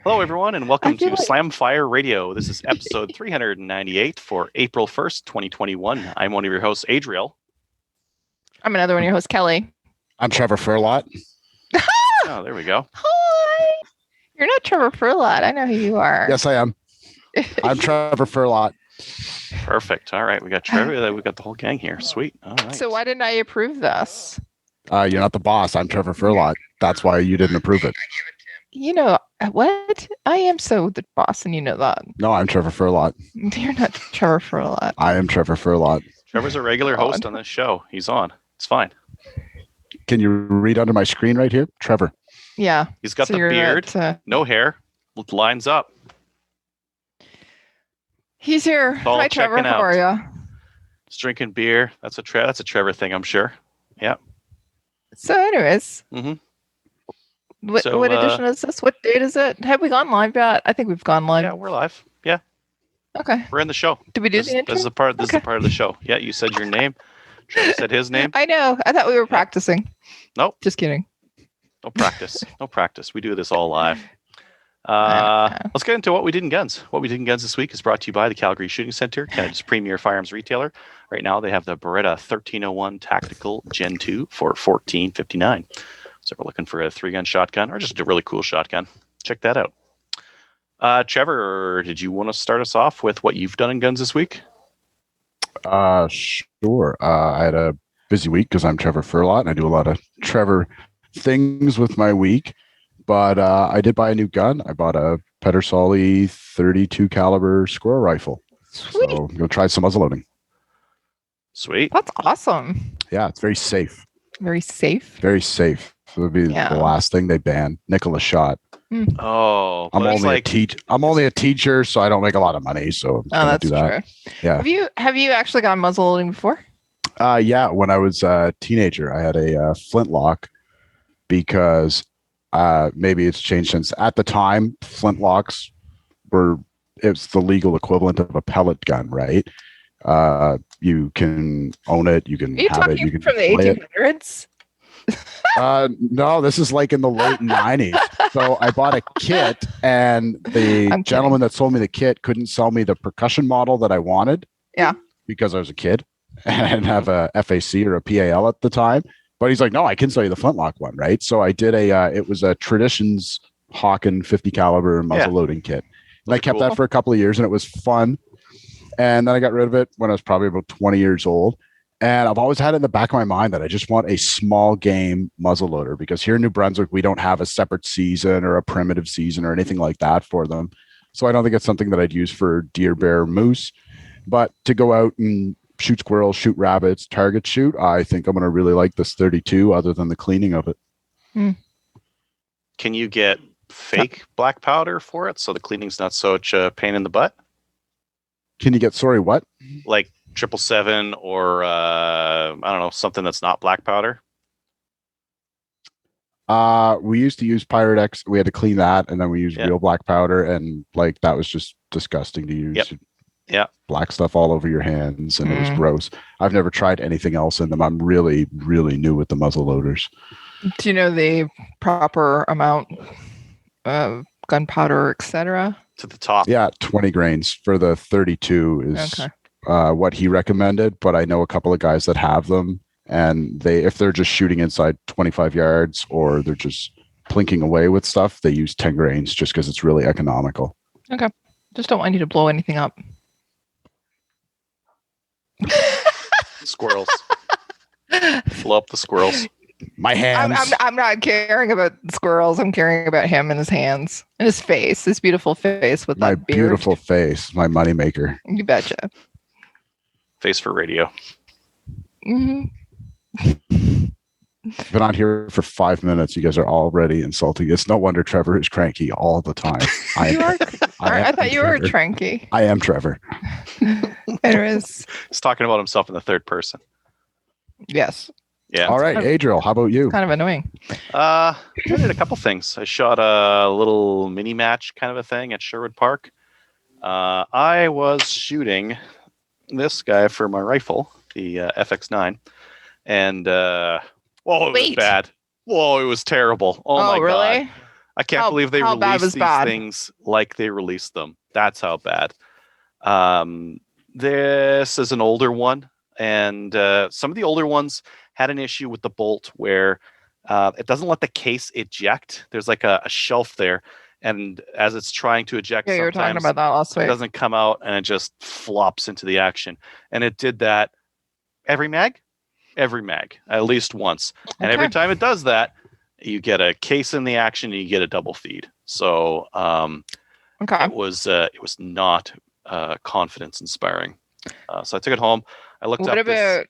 Hello, everyone, and welcome to like... Slamfire Radio. This is episode 398 for April 1st, 2021. I'm one of your hosts, Adriel. I'm another one of your hosts, Kelly. I'm Trevor Furlot. Oh, there we go. Hi. You're not Trevor Furlot. I know who you are. Yes, I am. I'm Trevor Furlot. Perfect. All right, we got Trevor. We got the whole gang here. Sweet. All right. So why didn't I approve this? You're not the boss. I'm Trevor Furlot. That's why you didn't approve it. You know what? I am so the boss, and you know that. No, I'm Trevor Furlot. You're not Trevor Furlot. I am Trevor Furlot. Trevor's a regular host on this show. He's on. It's fine. Can you read under my screen right here? Trevor. Yeah. He's got the beard, no hair, lines up. He's here. Hi, Trevor. How are you? He's drinking beer. That's a Trevor thing, I'm sure. Yeah. So, anyways. Mm-hmm. What edition is this? What date is it? Have we gone live yet? I think we've gone live. Yeah, we're live. Yeah. Okay. We're in the show. Did we do the intro? This is the part of the show. Yeah, you said your name. Trevor said his name. I know. I thought we were practicing. Nope. Just kidding. No practice. No practice. We do this all live. Let's get into what we did in guns. What we did in guns this week is brought to you by the Calgary Shooting Center, Canada's premier firearms retailer. Right now, they have the Beretta 1301 Tactical Gen 2 for $14.59. So if we're looking for a 3-gun shotgun or just a really cool shotgun, check that out. Trevor, did you want to start us off with what you've done in guns this week? Sure. I had a busy week because I'm Trevor Furlot and I do a lot of Trevor things with my week. But I did buy a new gun. I bought a Pedersoli 32 caliber squirrel rifle. Sweet. So I'm going to try some muzzleloading. Sweet. That's awesome. Yeah, it's very safe. Very safe. Very safe. So it'll be the last thing they ban. Nickel a shot. Oh, I'm only a teacher, so I don't make a lot of money. So that's do that. True. Yeah. Have you actually gone muzzleloading before? Yeah. When I was a teenager, I had a flintlock because maybe it's changed since. At the time, flintlocks it's the legal equivalent of a pellet gun, right? You can own it. You can have it. You can from the 1800s. No, this is like in the late 90s. So I bought a kit, and the gentleman that sold me the kit couldn't sell me the percussion model that I wanted. Yeah. Because I was a kid and I didn't have a FAC or a PAL at the time. But he's like, no, I can sell you the flintlock one, right? So I did it was a Traditions Hawken 50 caliber muzzle loading kit. And I kept that for a couple of years, and it was fun. And then I got rid of it when I was probably about 20 years old. And I've always had it in the back of my mind that I just want a small game muzzleloader, because here in New Brunswick, we don't have a separate season or a primitive season or anything like that for them. So I don't think it's something that I'd use for deer, bear, moose. But to go out and shoot squirrels, shoot rabbits, target shoot, I think I'm going to really like this 32 other than the cleaning of it. Can you get fake black powder for it so the cleaning's not such a pain in the butt? Can you get, what? Like 777 or I don't know, something that's not black powder? We used to use Pirate X. We had to clean that, and then we used real black powder, and like that was just disgusting to use. Yeah. Black stuff all over your hands, and it was gross. I've never tried anything else in them. I'm really, really new with the muzzle loaders. Do you know the proper amount of gunpowder, etc.? To the top. Yeah, 20 grains for the 32 is what he recommended, but I know a couple of guys that have them, and if they're just shooting inside 25 yards or they're just plinking away with stuff, they use 10 grains just because it's really economical. Okay. Just don't want you to blow anything up. Squirrels. Blow up the squirrels. My hands. I'm not caring about squirrels. I'm caring about him and his hands and his face, his beautiful face with that beard. My beautiful face, my moneymaker. You betcha. Face for radio. Mm-hmm. Been on here for 5 minutes. You guys are already insulting. It's no wonder Trevor is cranky all the time. I thought you were cranky. I am Trevor. Anyways. He's talking about himself in the third person. Yes. Yeah. All right, Adriel, how about you? Kind of annoying. I did a couple things. I shot a little mini match kind of a thing at Sherwood Park. I was shooting this guy for my rifle, the FX9, and it was bad. Whoa, it was terrible. Oh my really? God. I can't believe they how bad released was these bad? things like they released them. That's how bad. This is an older one, and some of the older ones had an issue with the bolt where it doesn't let the case eject. There's like a shelf there, and as it's trying to eject, Yeah, you were talking sometimes about that last it week. doesn't come out, and it just flops into the action. And it did that every mag, at least once. And every time it does that, you get a case in the action, and you get a double feed. So it was not confidence inspiring. So I took it home. I looked What up about?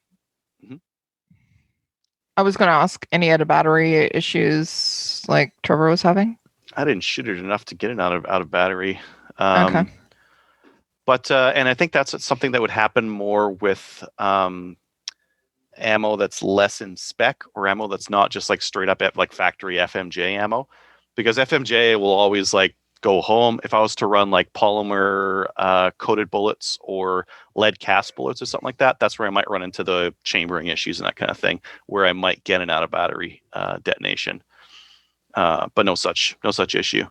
I was going to ask, any other battery issues like Trevor was having? I didn't shoot it enough to get it out of battery. Okay. But and I think that's something that would happen more with ammo that's less in spec, or ammo that's not just like straight up like factory FMJ ammo, because FMJ will always like go home. If I was to run like polymer coated bullets or lead cast bullets or something like that, that's where I might run into the chambering issues and that kind of thing, where I might get an out of battery detonation. But no such issue.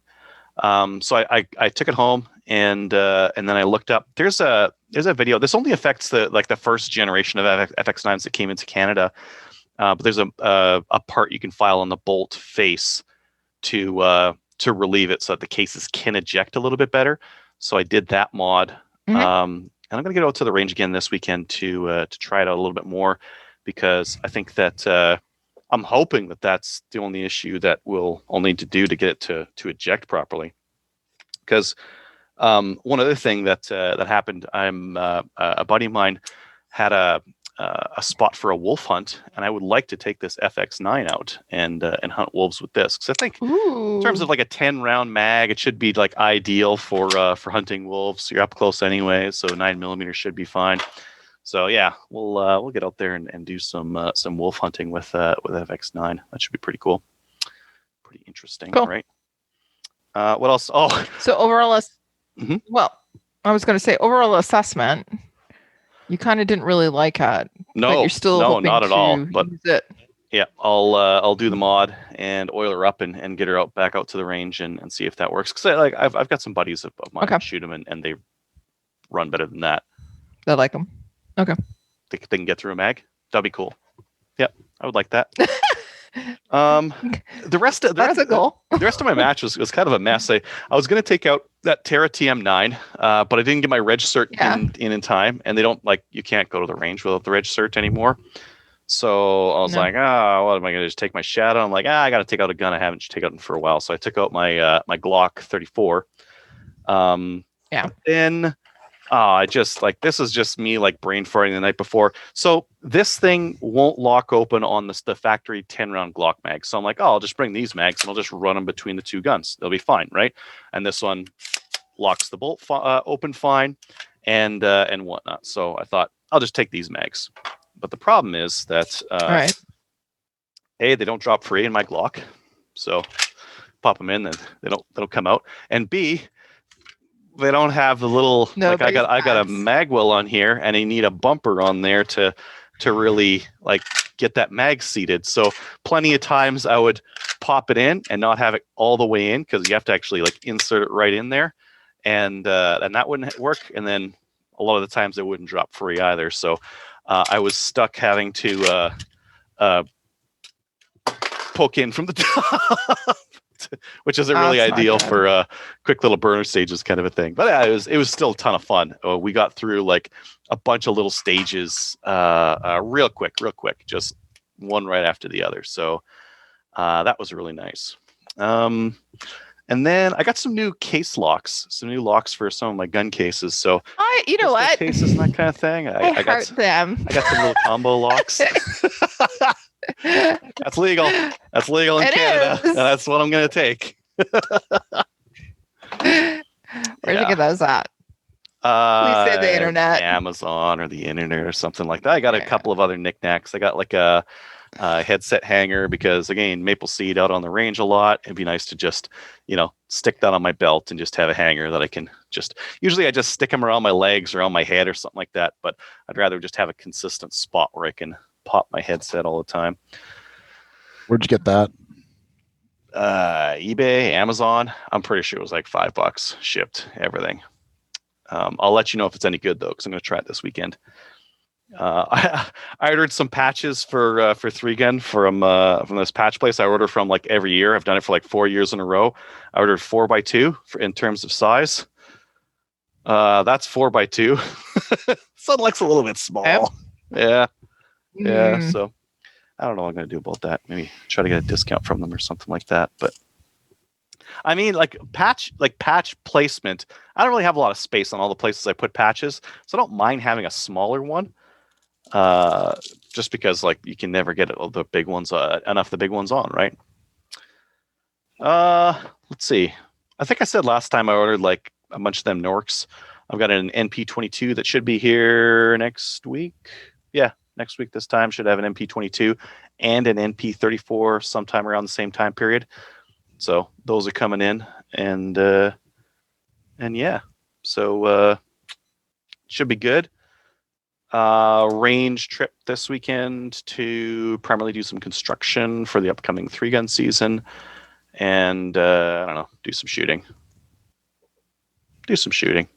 So I took it home, and then I looked up. There's a video. This only affects the first generation of FX9s that came into Canada, but there's a part you can file on the bolt face to relieve it so that the cases can eject a little bit better. So I did that mod, and I'm gonna get out to the range again this weekend to try it out a little bit more, because I think that I'm hoping that that's the only issue that I'll need to do to get it to eject properly. Because one other thing that happened, a buddy of mine had a spot for a wolf hunt, and I would like to take this FX9 out and hunt wolves with this. Because I think in terms of like a 10-round mag, it should be like ideal for hunting wolves. You're up close anyway, so 9mm should be fine. So yeah, we'll get out there and do some wolf hunting with FX9. That should be pretty cool, pretty interesting, cool. Right? What else? Oh, so overall, well, I was going to say overall assessment. You kind of didn't really like it. No, but you're still hoping not at all. But use it. Yeah, I'll do the mod and oil her up and get her back out to the range and see if that works. Because I've got some buddies of mine that shoot them and they run better than that. They like them. Okay. They can get through a mag. That'd be cool. Yep, I would like that. The rest of my match was kind of a mess. I was going to take out that Hera TM9, but I didn't get my reg cert in time, and they don't you can't go to the range without the reg cert anymore. So I was like, what am I going to just take my shadow? I'm like, I got to take out a gun I haven't taken out for a while. So I took out my my Glock 34. Then I just this is just me brain farting the night before. So this thing won't lock open on the factory 10-round Glock mag. So I'm like, I'll just bring these mags and I'll just run them between the two guns. They'll be fine, right? And this one locks the bolt open fine and whatnot. So I thought I'll just take these mags. But the problem is that A, they don't drop free in my Glock. So pop them in and they don't come out. And B, they don't have the little I got a magwell on here, and I need a bumper on there to really get that mag seated. So plenty of times I would pop it in and not have it all the way in, because you have to actually insert it right in there, and that wouldn't work. And then a lot of the times it wouldn't drop free either. So I was stuck having to poke in from the top. Which isn't really ideal for quick little burner stages kind of a thing. But it was still a ton of fun. We got through a bunch of little stages real quick, just one right after the other. So that was really nice. And then I got some new case locks, some new locks for some of my gun cases. So you know what? Cases and that kind of thing. I got them. I got some little combo locks. That's legal. That's legal in Canada. And that's what I'm going to take. Where'd you get those at? Please say the internet. Amazon or the internet or something like that. I got a couple of other knickknacks. I got a headset hanger, because again, maple seed out on the range a lot. It'd be nice to just, stick that on my belt and just have a hanger that I can usually I just stick them around my legs or on my head or something like that. But I'd rather just have a consistent spot where I can pop my headset all the time. Where'd you get that? eBay, Amazon. I'm pretty sure it was like $5 shipped, everything. I'll let you know if it's any good though, because I'm going to try it this weekend. I ordered some patches for 3-gun from this patch place I order from like every year. I've done it for like 4 years in a row. I ordered 4x2 in terms of size. That's 4x2. Sun looks a little bit small. Yeah. So I don't know what I'm going to do about that. Maybe try to get a discount from them or something like that. But I mean, like patch placement. I don't really have a lot of space on all the places I put patches, so I don't mind having a smaller one. Just because like you can never get the big ones enough the big ones on, right? Let's see. I think I said last time I ordered like a bunch of them Norks. I've got an NP22 that should be here next week. Yeah, next week this time should have an NP22 and an NP34 sometime around the same time period. So those are coming in, and yeah, so should be good. Range trip this weekend to primarily do some construction for the upcoming 3-gun season, and I don't know, do some shooting. And do some shooting.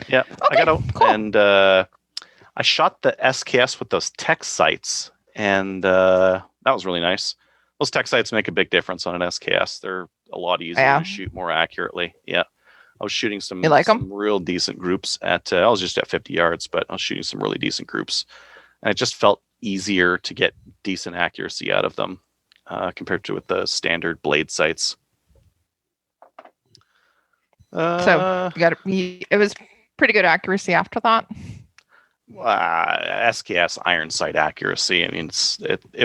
Yeah, okay, I got out cool. and I shot the SKS with those tech sights, and that was really nice. Those tech sights make a big difference on an SKS. They're a lot easier to shoot more accurately. Yeah. I was shooting some real decent groups at, I was just at 50 yards, but I was shooting some really decent groups. And it just felt easier to get decent accuracy out of them compared to with the standard blade sights. So it was pretty good accuracy after that. SKS iron sight accuracy. I mean, it's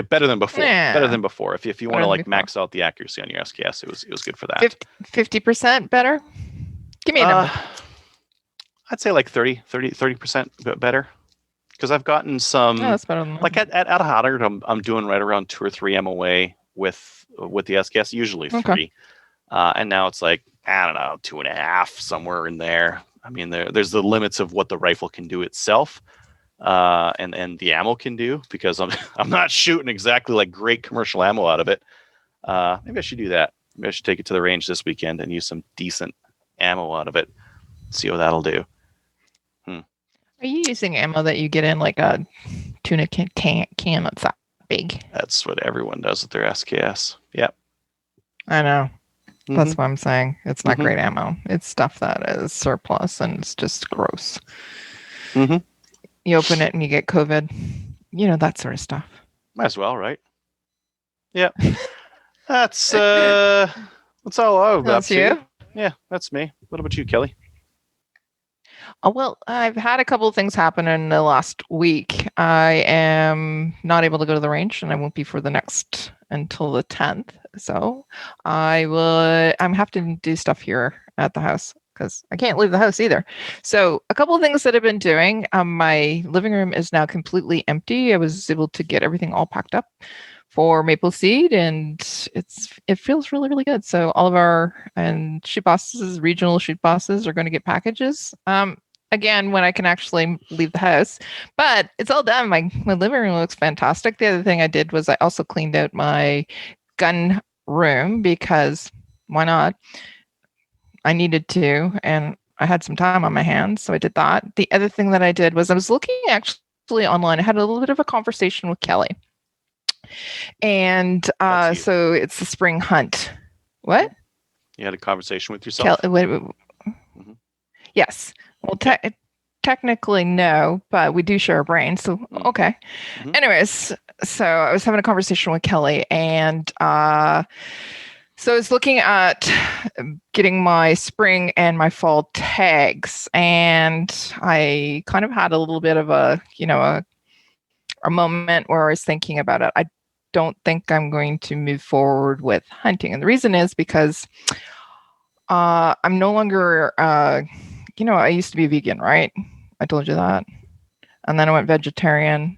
better than before. Yeah. Better than before. If you want to like max out the accuracy on your SKS, it was good for that. 50% better. Give me a number. I'd say like 30% better. Because I've gotten some. Oh, that's better than like at 100, I'm doing right around 2 or 3 MOA with the SKS, usually 3. And now it's like, I don't know, 2.5, somewhere in there. I mean, there's the limits of what the rifle can do itself, and the ammo can do, because I'm not shooting exactly like great commercial ammo out of it. Maybe I should do that. Maybe I should take it to the range this weekend and use some decent ammo out of it. See what that'll do. Are you using ammo that you get in like a tuna can that's that big? That's what everyone does with their SKS. Yep. I know. That's what I'm saying. It's not great ammo. It's stuff that is surplus and it's just gross. You open it and you get COVID. You know, that sort of stuff. Might as well, right? Yeah. That's all I've got. That's you? Yeah, that's me. What about you, Kelly? Well, I've had a couple of things happen in the last week. I am not able to go to the range, and I won't be for the next until the 10th. So I'm have to do stuff here at the house because I can't leave the house either. So a couple of things that I've been doing. My living room is now completely empty. I was able to get everything all packed up for Maple Seed, and it feels really, really good. So all of our shoot bosses, regional shoot bosses, are going to get packages. Again, when I can actually leave the house, but it's all done. My living room looks fantastic. The other thing I did was I also cleaned out my gun room because why not? I needed to, and I had some time on my hands, so I did that. The other thing that I did was I was looking actually online. I had a little bit of a conversation with Kelly. And so it's the spring hunt. What? You had a conversation with yourself? Yes. Well, technically no, but we do share a brain. So, okay. Anyways, so I was having a conversation with Kelly, and so I was looking at getting my spring and my fall tags, and I kind of had a little bit of a moment where I was thinking about it. I don't think I'm going to move forward with hunting. And the reason is because I'm no longer, I used to be vegan, right? I told you that. And then I went vegetarian.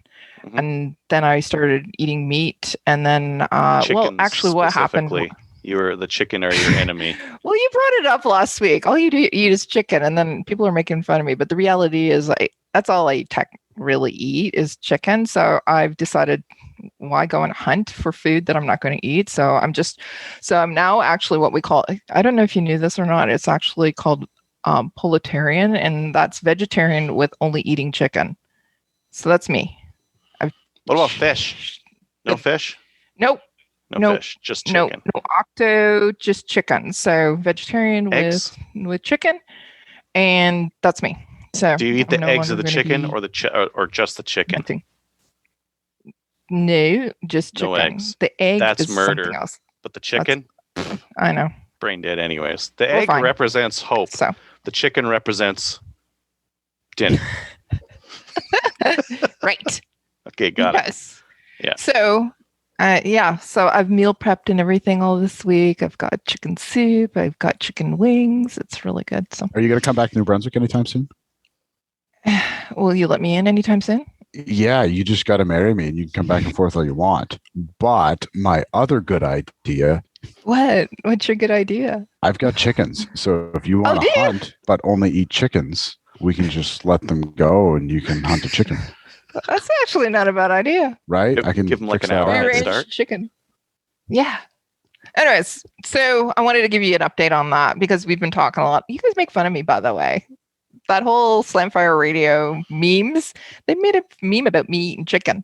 And then I started eating meat. And then, what happened? You were the chicken or your enemy. Well, you brought it up last week. All you do eat is chicken. And then people are making fun of me. But the reality is that's all I really eat is chicken. So I've decided why go and hunt for food that I'm not going to eat? So I'm now actually what we call, I don't know if you knew this or not, it's actually called proletarian, and that's vegetarian with only eating chicken. So that's me. What about fish? No fish? Nope. No fish, just chicken. No octo, just chicken. So vegetarian Eggs? with chicken, and that's me. So do you eat I'm the no eggs of longer the gonna chicken be or or just the chicken? hunting. No, just No chicken. eggs. The egg That's is murder. something else. But the chicken, I know. brain dead anyways. The We're egg fine. represents hope. So The chicken represents dinner. right. Okay, got it. Yes. Yeah. So so I've meal prepped and everything all this week. I've got chicken soup. I've got chicken wings. It's really good. So Are you going to come back to New Brunswick anytime soon? will you let me in anytime soon? Yeah, you just got to marry me and you can come back and forth all you want. But my other good idea, What's your good idea? I've got chickens. So if you want do to you? hunt but only eat chickens, we can just let them go and you can hunt a chicken, That's actually not a bad idea. right? Give- I can give 'em like fix an that hour up. head Free-range start. chicken. Yeah. Anyways, so I wanted to give you an update on that because we've been talking a lot. You guys make fun of me, by the way. That whole Slamfire Radio memes, they made a meme about me eating chicken.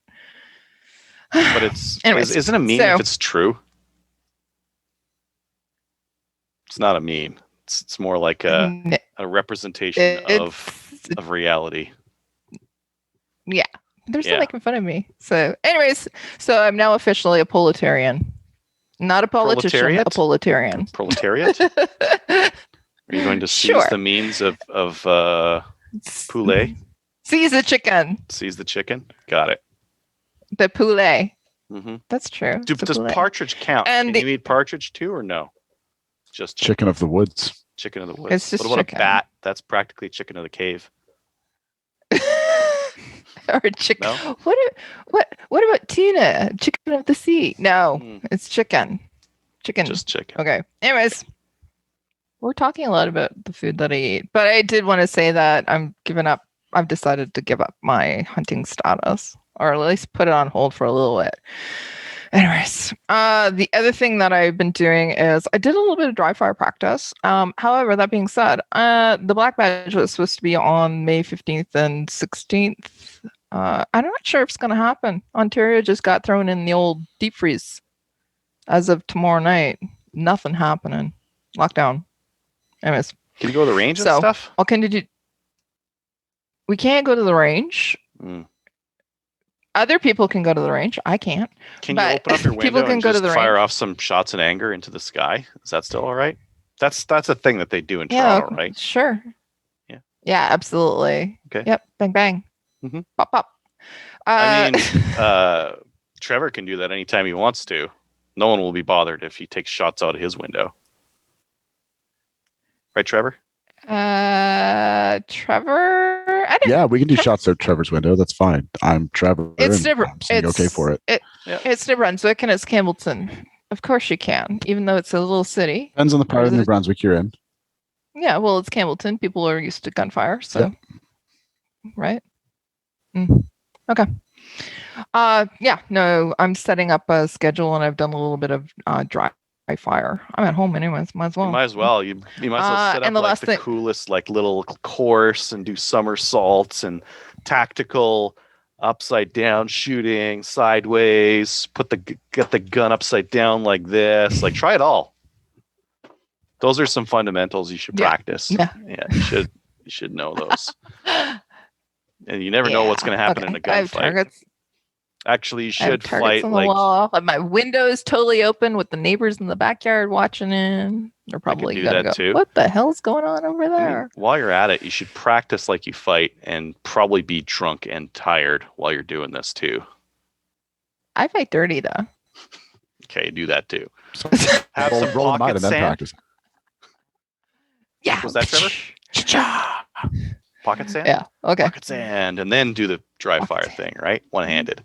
But it's Anyways, isn't a meme so- if it's true? It's not a meme. It's more like a representation of reality. Yeah. They're still Yeah. making fun of me. So anyways, so I'm now officially a proletarian. Not a politician, a proletarian. Proletariat? Are you going to seize Sure. the means of poulet? Seize the chicken. Seize the chicken? Got it. The poulet. Mm-hmm. That's true. Does poulet. partridge count? And Can you eat partridge too or no? Just Chicken of the woods. chicken of the woods. It's just what about chicken. a bat? That's practically chicken of the cave. or chicken. No? What about tuna? Chicken of the sea? No, Mm. it's chicken. Chicken. Just chicken. Okay. Anyways, we're talking a lot about the food that I eat, but I did want to say that I've decided to give up my hunting status, or at least put it on hold for a little bit. Anyways, the other thing that I've been doing is I did a little bit of dry fire practice. However, that being said, the Black Badge was supposed to be on May 15th and 16th. I'm not sure if it's going to happen. Ontario just got thrown in the old deep freeze as of tomorrow night. Nothing happening. Lockdown. Anyways, Can you go to the range and So- stuff? what can you do? We can't go to the range. Mm. Other people can go to the range. I can't. Can you But open up your people window can and go to just the fire range. off some shots in anger into the sky? Is that still all right? That's a thing that they do in Yeah, Toronto, right? sure. Yeah. Yeah, absolutely. Okay. Yep. Bang bang. Mhm. Pop pop. I mean, Trevor can do that anytime he wants to. No one will be bothered if he takes shots out of his window. Right, Trevor? Trevor. I didn't. Yeah, we can do shots out Trevor's window. That's fine. I'm Trevor. It's and never. I'm saying okay for it. It's New Brunswick and it's Campbellton. Of course you can, even though it's a little city. Depends on the part of Or is New it- Brunswick you're in. Yeah, well, it's Campbellton. People are used to gunfire, so right. Mm. Okay. Yeah. No, I'm setting up a schedule, and I've done a little bit of dry fire. I'm at home anyways. Might as well. You might as well. You might as well set and up the like last the thing- coolest like little course and do somersaults and tactical upside down shooting sideways. Get the gun upside down like this. Like try it all. Those are some fundamentals you should Yeah. practice. Yeah. You should know those. And you never know what's going to happen in a I have gunfight. targets. Actually, you I have should targets fight on the like wall. My window's totally open with the neighbors in the backyard watching in. They're probably do gonna that go, too. what the hell's going on over I mean, there? while you're at it, you should practice like you fight and probably be drunk and tired while you're doing this too. I fight dirty though. Okay, do that too. So Have some roll them out pocket and then sand. practice. Yeah. Was that Trevor? Pocket sand? Yeah. Okay. Pocket sand. And then do the dry Pocket fire sand. thing, right? One-handed.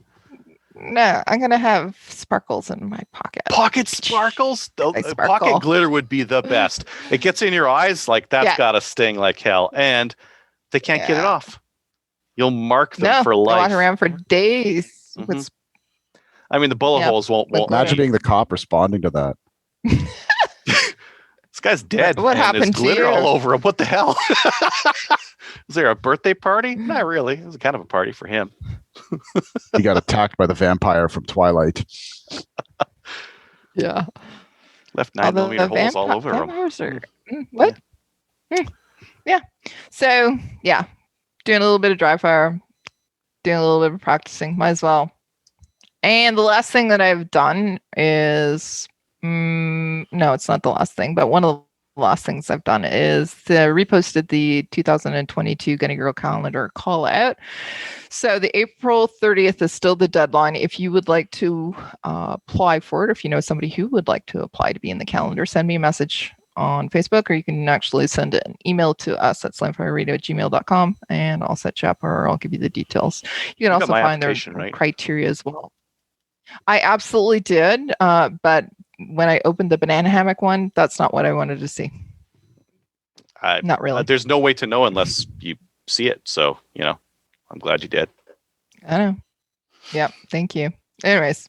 No, I'm gonna have sparkles in my pocket. Pocket sparkles? They sparkle. Pocket glitter would be the best. It gets in your eyes, like that's Yeah. gotta sting like hell. And they can't get it Yeah. off. You'll mark them No, for I life. walk around for days Mhm. with I mean, the bullet Yep. holes won't. Imagine being the cop responding to that. This guy's dead. What and happened there's to glitter you? all over him. What the hell? Is there a birthday party? Not really. It was kind of a party for him. He got attacked by the vampire from Twilight. Yeah. Left 9mm holes all over him. What? Yeah. So, yeah. Doing a little bit of dry fire. Doing a little bit of practicing. Might as well. And the last thing that I've done is... no, it's not the last thing, but one of the last things I've done is reposted the 2022 Gunny Girl calendar call out. So the April 30th is still the deadline. If you would like to apply for it, if you know somebody who would like to apply to be in the calendar, send me a message on Facebook, or you can actually send an email to us at slamfireradio@gmail.com, and I'll set you up, or I'll give you the details. You can also find their criteria as well. I absolutely did, but when I opened the banana hammock one, that's not what I wanted to see. Not really. There's no way to know unless you see it. So, I'm glad you did. I know. Yep. Thank you. Anyways,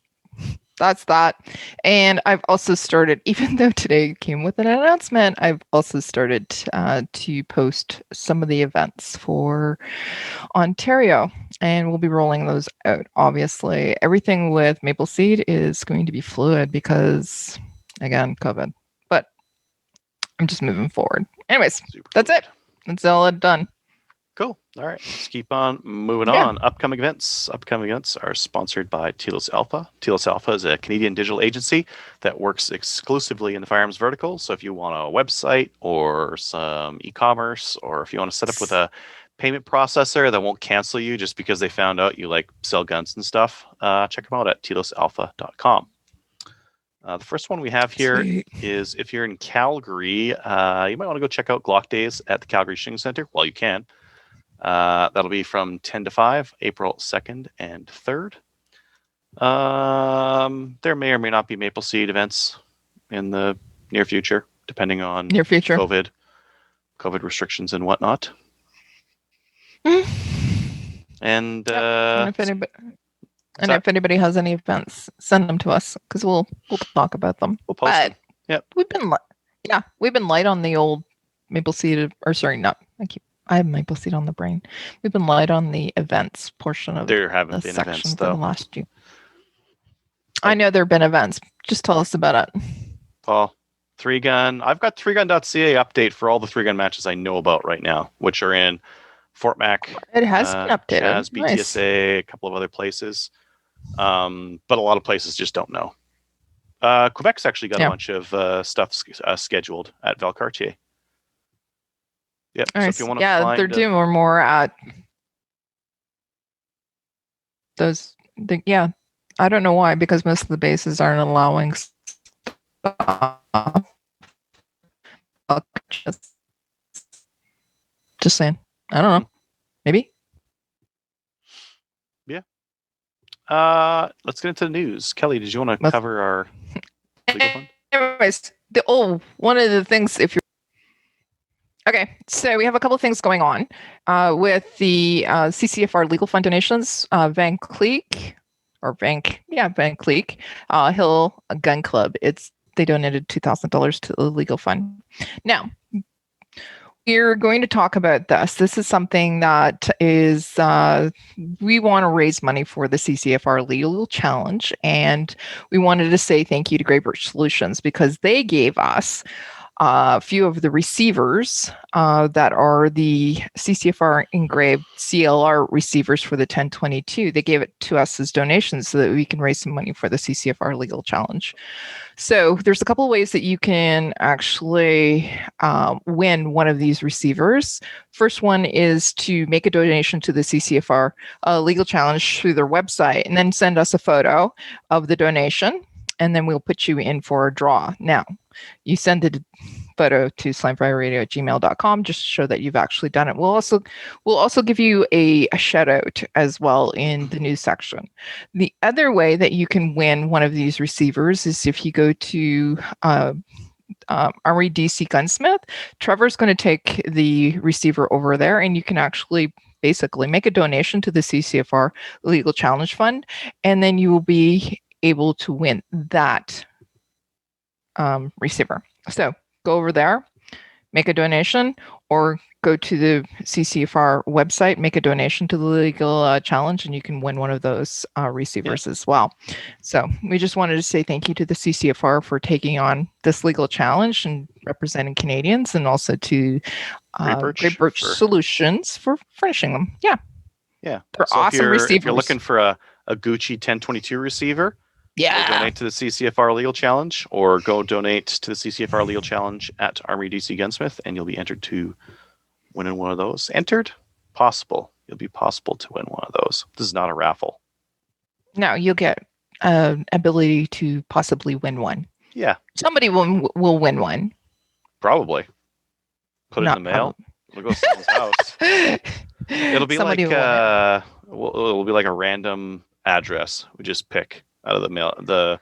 that's that. And I've also started, even though today came with an announcement, I've also started to post some of the events for Ontario. And we'll be rolling those out. Obviously, everything with Maple Seed is going to be fluid because, again, COVID. But I'm just moving forward. Anyways, that's it. That's all I've done. Cool. All right. Let's keep on moving on. Upcoming events. Upcoming events are sponsored by Telos Alpha. Telos Alpha is a Canadian digital agency that works exclusively in the firearms vertical. So if you want a website or some e-commerce, or if you want to set up with a payment processor that won't cancel you just because they found out you sell guns and stuff, check them out at telosalpha.com. The first one we have here is if you're in Calgary, you might want to go check out Glock Days at the Calgary Shooting Center. Well, you can. That'll be from 10 to 5, April 2nd and 3rd. There may or may not be Maple Seed events in the near future, depending on COVID restrictions and whatnot. And if anybody has any events, send them to us because we'll talk about them. We'll post them. Yep. We've been light on the old Maple Seed, I have Maple Seed on the brain. We've been light on the events portion of there haven't been events though. Last year. I know there have been events. Just tell us about it. Well, 3Gun. I've got 3gun.ca update for all the 3Gun matches I know about right now, which are in Fort Mac. It has been updated. Jazz, BTSA, a couple of other places. But a lot of places just don't know. Quebec's actually got a bunch of stuff scheduled at Valcartier. Yep. Nice. So if you want to find, they're doing more at those. I don't know why, because most of the bases aren't allowing stuff. Just saying. I don't know. Maybe. Yeah. Let's get into the news. Kelly, did you want to cover our legal fund? Anyways, one of the things, if you're okay, so we have a couple of things going on with the CCFR legal fund donations. Van Cleek Hill Gun Club. They donated $2,000 to the legal fund. Now, we're going to talk about this. This is something that is, we want to raise money for the CCFR Legal Challenge. And we wanted to say thank you to Great Birch Solutions because they gave us a few of the receivers that are the CCFR engraved CLR receivers for the 1022. They gave it to us as donations so that we can raise some money for the CCFR Legal Challenge. So there's a couple of ways that you can actually win one of these receivers. First one is to make a donation to the CCFR Legal Challenge through their website and then send us a photo of the donation, and then we'll put you in for a draw. Now, you send the photo to slamfireradio@gmail.com just to show that you've actually done it. We'll also give you a shout out as well in the news section. The other way that you can win one of these receivers is if you go to Armory DC Gunsmith. Trevor's going to take the receiver over there, and you can actually basically make a donation to the CCFR Legal Challenge Fund, and then you will be able to win that receiver. So go over there, make a donation, or go to the CCFR website, make a donation to the legal challenge, and you can win one of those receivers as well. So we just wanted to say thank you to the CCFR for taking on this legal challenge and representing Canadians, and also to Great Birch Solutions for furnishing them. Yeah. Yeah. They're awesome receivers. If you're looking for a Gucci 1022 receiver, go donate to the CCFR Legal Challenge, or go donate to the CCFR Legal Challenge at Army DC Gunsmith, and you'll be entered to win in one of those. Entered? Possible. You'll be possible to win one of those. This is not a raffle. No, you'll get ability to possibly win one. Yeah. Somebody will win one. Probably. Put it in the mail. It'll go to someone's house. It'll be Somebody it'll be like a random address. We just pick out of the mail. Do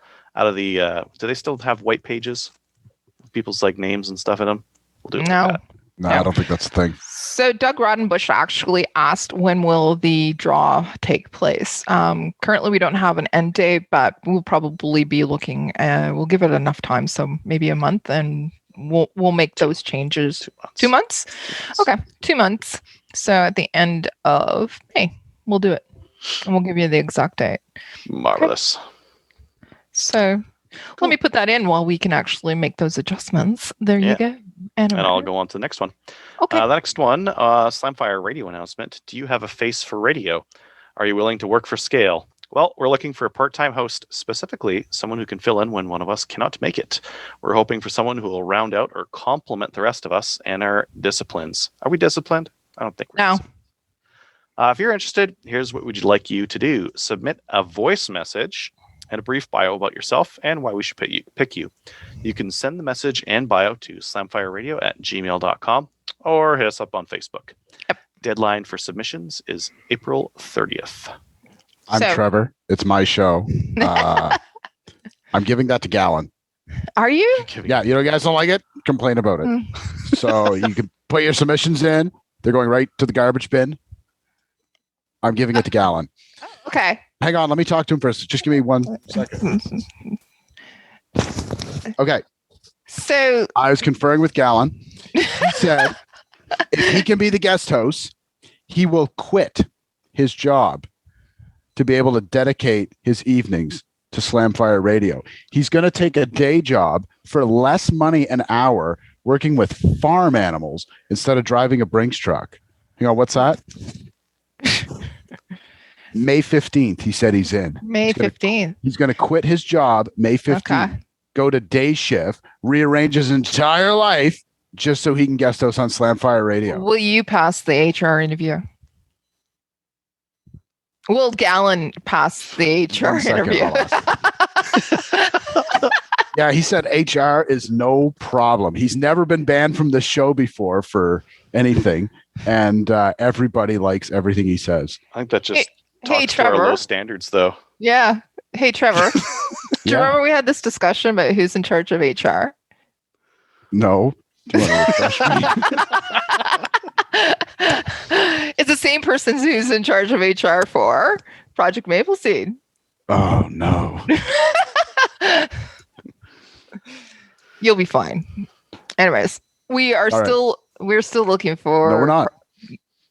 they still have white pages? People's like names and stuff in them. We'll do it. No. Like that. No, I don't think that's the thing. So Doug Rodenbush actually asked, when will the draw take place? Currently, we don't have an end date, but we'll probably be looking. We'll give it enough time, so maybe a month, and we'll make those changes. 2 months. 2 months? Okay, 2 months. So at the end of May, we'll do it, and we'll give you the exact date. Marvelous. Okay. So let me put that in while we can actually make those adjustments. There you go. And I'll go on to the next one. Okay. The next one, Slamfire radio announcement. Do you have a face for radio? Are you willing to work for scale? Well, we're looking for a part-time host, specifically someone who can fill in when one of us cannot make it. We're hoping for someone who will round out or complement the rest of us and our disciplines. Are we disciplined? I don't think we're No. disciplined. If you're interested, here's what we'd like you to do. Submit a voice message and a brief bio about yourself and why we should pick you. You can send the message and bio to slamfireradio@gmail.com or hit us up on Facebook. Yep. Deadline for submissions is April 30th. I'm Trevor. It's my show. I'm giving that to Gallon. Are you? Yeah, you guys don't like it? Complain about it. So you can put your submissions in. They're going right to the garbage bin. I'm giving it to Gallon. Okay. Hang on, let me talk to him first. Just give me 1 second. Okay. So I was conferring with Gallon. He said if he can be the guest host, he will quit his job to be able to dedicate his evenings to Slamfire Radio. He's going to take a day job for less money an hour working with farm animals instead of driving a Brinks truck. Hang on, what's that? May 15th, he said he's in. May 15th. He's going to quit his job May 15th, go to day shift, rearrange his entire life just so he can guest host on Slamfire Radio. Will you pass the HR interview? Will Gallon pass the HR interview? Yeah, he said HR is no problem. He's never been banned from the show before for anything, and everybody likes everything he says. I think that just talks to our low standards, though. Yeah. Hey, Trevor. Do you remember we had this discussion about who's in charge of HR? No. Do you want to refresh me? It's the same person who's in charge of HR for Project Mapleseed. Oh, no. You'll be fine. Anyways, we're still looking for. No, we're not.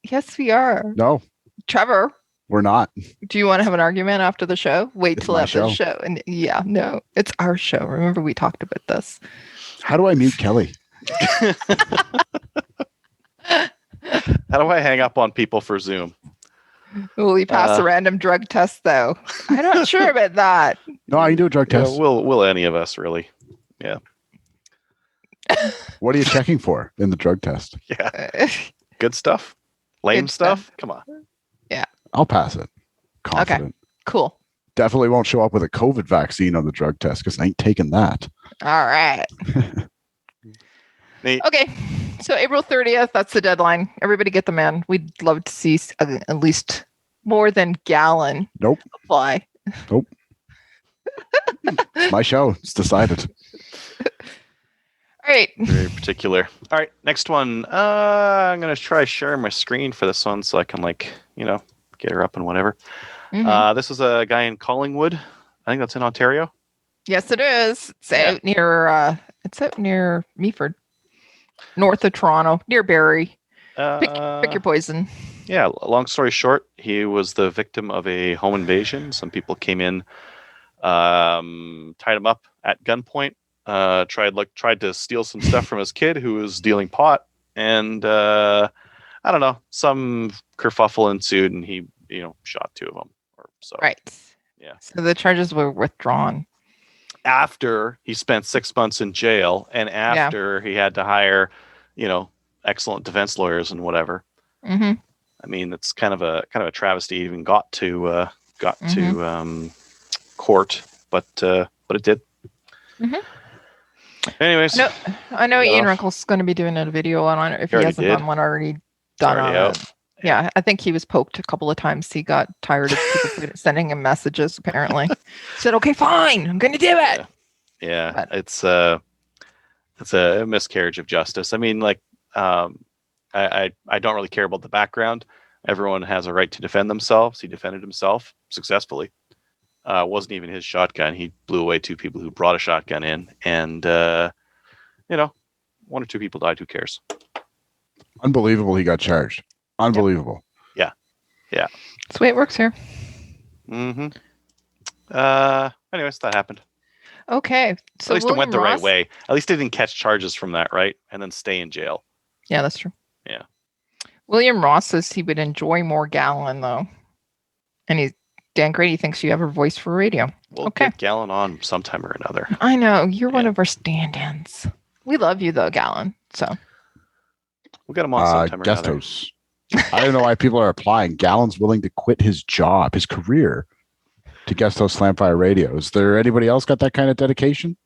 Yes, we are. No. Trevor. We're not. Do you want to have an argument after the show? Wait it's till after show. the show. And no, it's our show. Remember, we talked about this. How do I mute Kelly? How do I hang up on people for Zoom? Will you pass a random drug test, though? I'm not sure about that. No, I can do a drug test. Will any of us, really? Yeah. What are you checking for in the drug test? Yeah. Good stuff? Lame stuff? Come on. Yeah. I'll pass it. Confident. Okay. Cool. Definitely won't show up with a COVID vaccine on the drug test because I ain't taking that. All right. Okay. So April 30th, that's the deadline. Everybody get them in. We'd love to see at least more than Gallon apply. Nope. My show. It's decided. All right. Very particular. All right. Next one. I'm going to try sharing my screen for this one so I can get her up and whatever. Mm-hmm. This was a guy in Collingwood I think that's in Ontario. Yes, it is. It's Yeah. out near Meaford, north of Toronto, near Barrie. Pick your poison. Yeah, long story short, he was the victim of a home invasion. Some people came in, tied him up at gunpoint, tried to steal some stuff from his kid who was dealing pot, and I don't know, some kerfuffle ensued, and he, shot two of them. Right. Yeah. So the charges were withdrawn after he spent 6 months in jail, and after he had to hire, excellent defense lawyers and whatever. Mm-hmm. I mean, it's kind of a travesty. He even got to court, but it did. Mm-hmm. Anyways, I know Ian Runkle's going to be doing a video on it if he hasn't done one already. Done on it. Yeah, I think he was poked a couple of times. He got tired of people sending him messages. Apparently, said, "Okay, fine, I'm going to do it." Yeah, but it's a miscarriage of justice. I mean, like, I don't really care about the background. Everyone has a right to defend themselves. He defended himself successfully. It wasn't even his shotgun. He blew away two people who brought a shotgun in, and one or two people died. Who cares? Unbelievable. He got charged. Unbelievable. Yep. Yeah. That's the way it works here. Mm-hmm. Anyways, that happened. Okay. So at least it went the right way. At least they didn't catch charges from that, right? And then stay in jail. Yeah, that's true. Yeah. William Ross says he would enjoy more Gallon, though. And Dan Grady thinks you have a voice for radio. We'll get Gallon on sometime or another. I know. You're one of our stand-ins. We love you, though, Gallon. So we'll get him on sometime or guest another. Hosts. I don't know why people are applying. Gallon's willing to quit his job, his career, to guest host Slamfire Radio. Is there anybody else got that kind of dedication?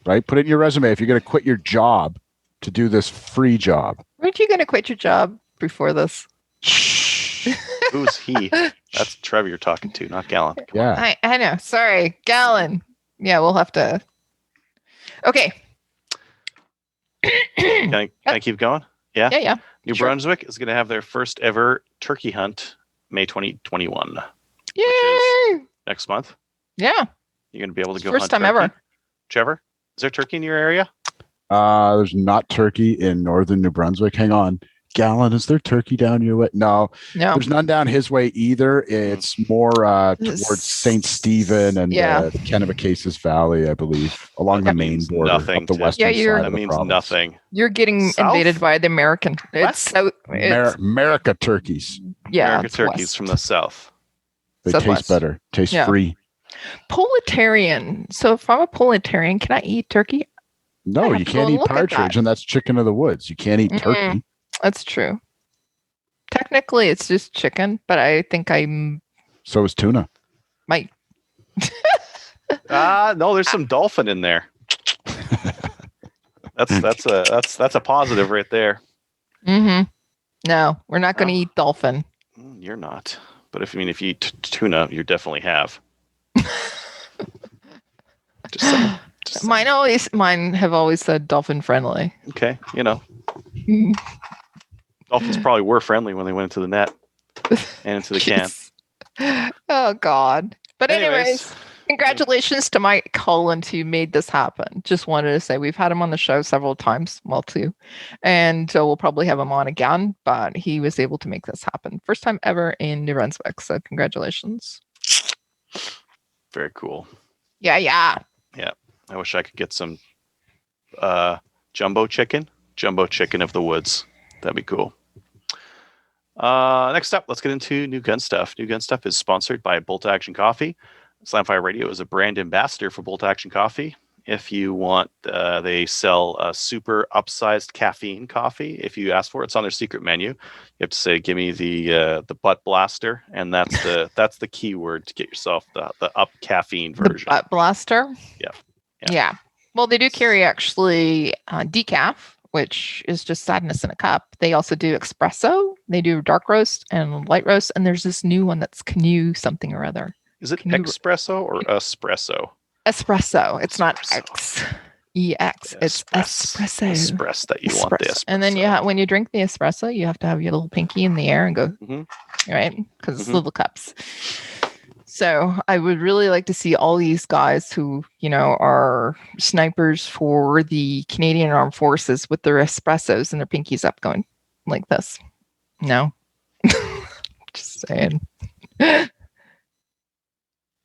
Right? Put it in your resume if you're going to quit your job to do this free job. Weren't you going to quit your job before this? Who's he? That's Trevor you're talking to, not Gallon. Yeah. I know. Sorry. Gallon. Yeah, we'll have to. Okay. Can I keep going? Yeah? Yeah. New Brunswick is going to have their first ever turkey hunt May 2021. Yay! Which is next month. Yeah. You're going to be able to go first hunt time turkey. Ever. Trevor, is there turkey in your area? There's not turkey in northern New Brunswick. Hang on. Gallon, is there turkey down your way? No, there's none down his way either. It's more towards St. Stephen and Kennebecasis Valley, I believe, along the main border of the western side of the means province. Nothing. You're getting invaded by the American. It's south. America turkeys. Yeah, America turkeys west. From the south. They taste better. Taste free. Proletarian. So if I'm a proletarian, can I eat turkey? No, you can't eat partridge, and that's chicken of the woods. You can't eat turkey. That's true. Technically, it's just chicken, but I think So is tuna. Might. No, there's some dolphin in there. That's a positive right there. Mm-hmm. No, we're not going to eat dolphin. You're not. But if you eat tuna, you definitely have. Just saying. Mine have always said dolphin friendly. Okay, Dolphins probably were friendly when they went into the net and into the can. Oh God! But anyways, congratulations to Mike Holland who made this happen. Just wanted to say we've had him on the show several times, well, two, and we'll probably have him on again. But he was able to make this happen, first time ever in New Brunswick. So congratulations! Very cool. Yeah. I wish I could get some jumbo chicken of the woods. That'd be cool. Next up, let's get into New Gun Stuff. New Gun Stuff is sponsored by Bolt Action Coffee. Slamfire Radio is a brand ambassador for Bolt Action Coffee. If you want, they sell a super upsized caffeine coffee. If you ask for it, it's on their secret menu. You have to say, "Give me the butt blaster," and that's the keyword to get yourself the up caffeine version. The butt blaster. Yeah. Well, they do carry actually decaf, which is just sadness in a cup. They also do espresso. They do dark roast and light roast, and there's this new one that's canoe something or other. Is it espresso or espresso? Espresso. It's not X. EX. It's espresso. Espresso that you want the espresso. And then when you drink the espresso, you have to have your little pinky in the air and go, right? Because it's little cups. So I would really like to see all these guys who, are snipers for the Canadian Armed Forces with their espressos and their pinkies up going like this. No. Just saying.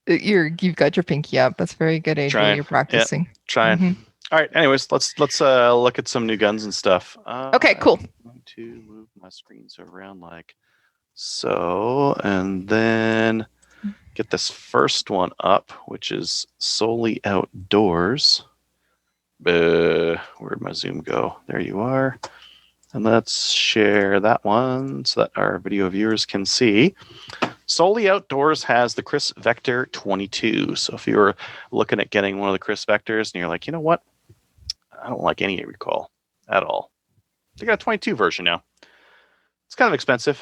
You've got your pinky up. That's very good, AJ. Trying. You're practicing. Yeah, trying. Mhm. All right. Anyways, let's look at some new guns and stuff. Okay, cool. I'm going to move my screens around like so, and then get this first one up, which is solely outdoors. Where'd my zoom go? There you are. And let's share that one so that our video viewers can see. Solely Outdoors has the Chris Vector 22. So if you're looking at getting one of the Chris Vectors and you're like, you know what? I don't like any recoil at all. They got a 22 version now. It's kind of expensive,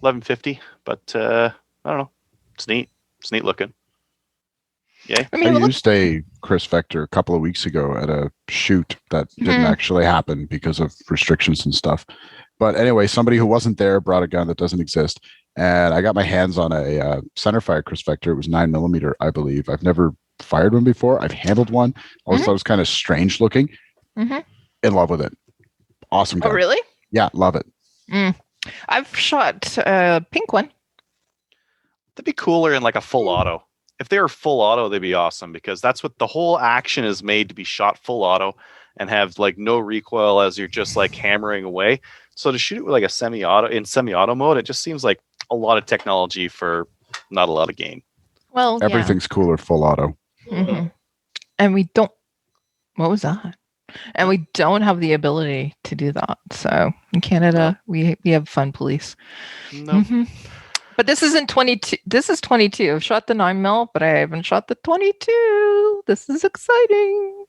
$11.50, but I don't know. It's neat. It's neat looking. Yeah. I used a Chris Vector a couple of weeks ago at a shoot that didn't actually happen because of restrictions and stuff. But anyway, somebody who wasn't there brought a gun that doesn't exist. And I got my hands on a centerfire Chris Vector. It was 9mm, I believe. I've never fired one before. I've handled one. I always thought it was kind of strange looking. In love with it. Awesome gun. Oh, really? Yeah, love it. I've shot a pink one. That'd be cooler in like a full auto. If they were full auto, they'd be awesome because that's what the whole action is made to be shot full auto and have like no recoil as you're just like hammering away. So to shoot it with like a semi-auto mode, it just seems like a lot of technology for not a lot of gain. Well, everything's cooler full auto. And we don't. What was that? And we don't have the ability to do that. So in Canada, we have fun police. No. But this isn't 22. This is 22. I've shot the 9mm, but I haven't shot the 22. This is exciting.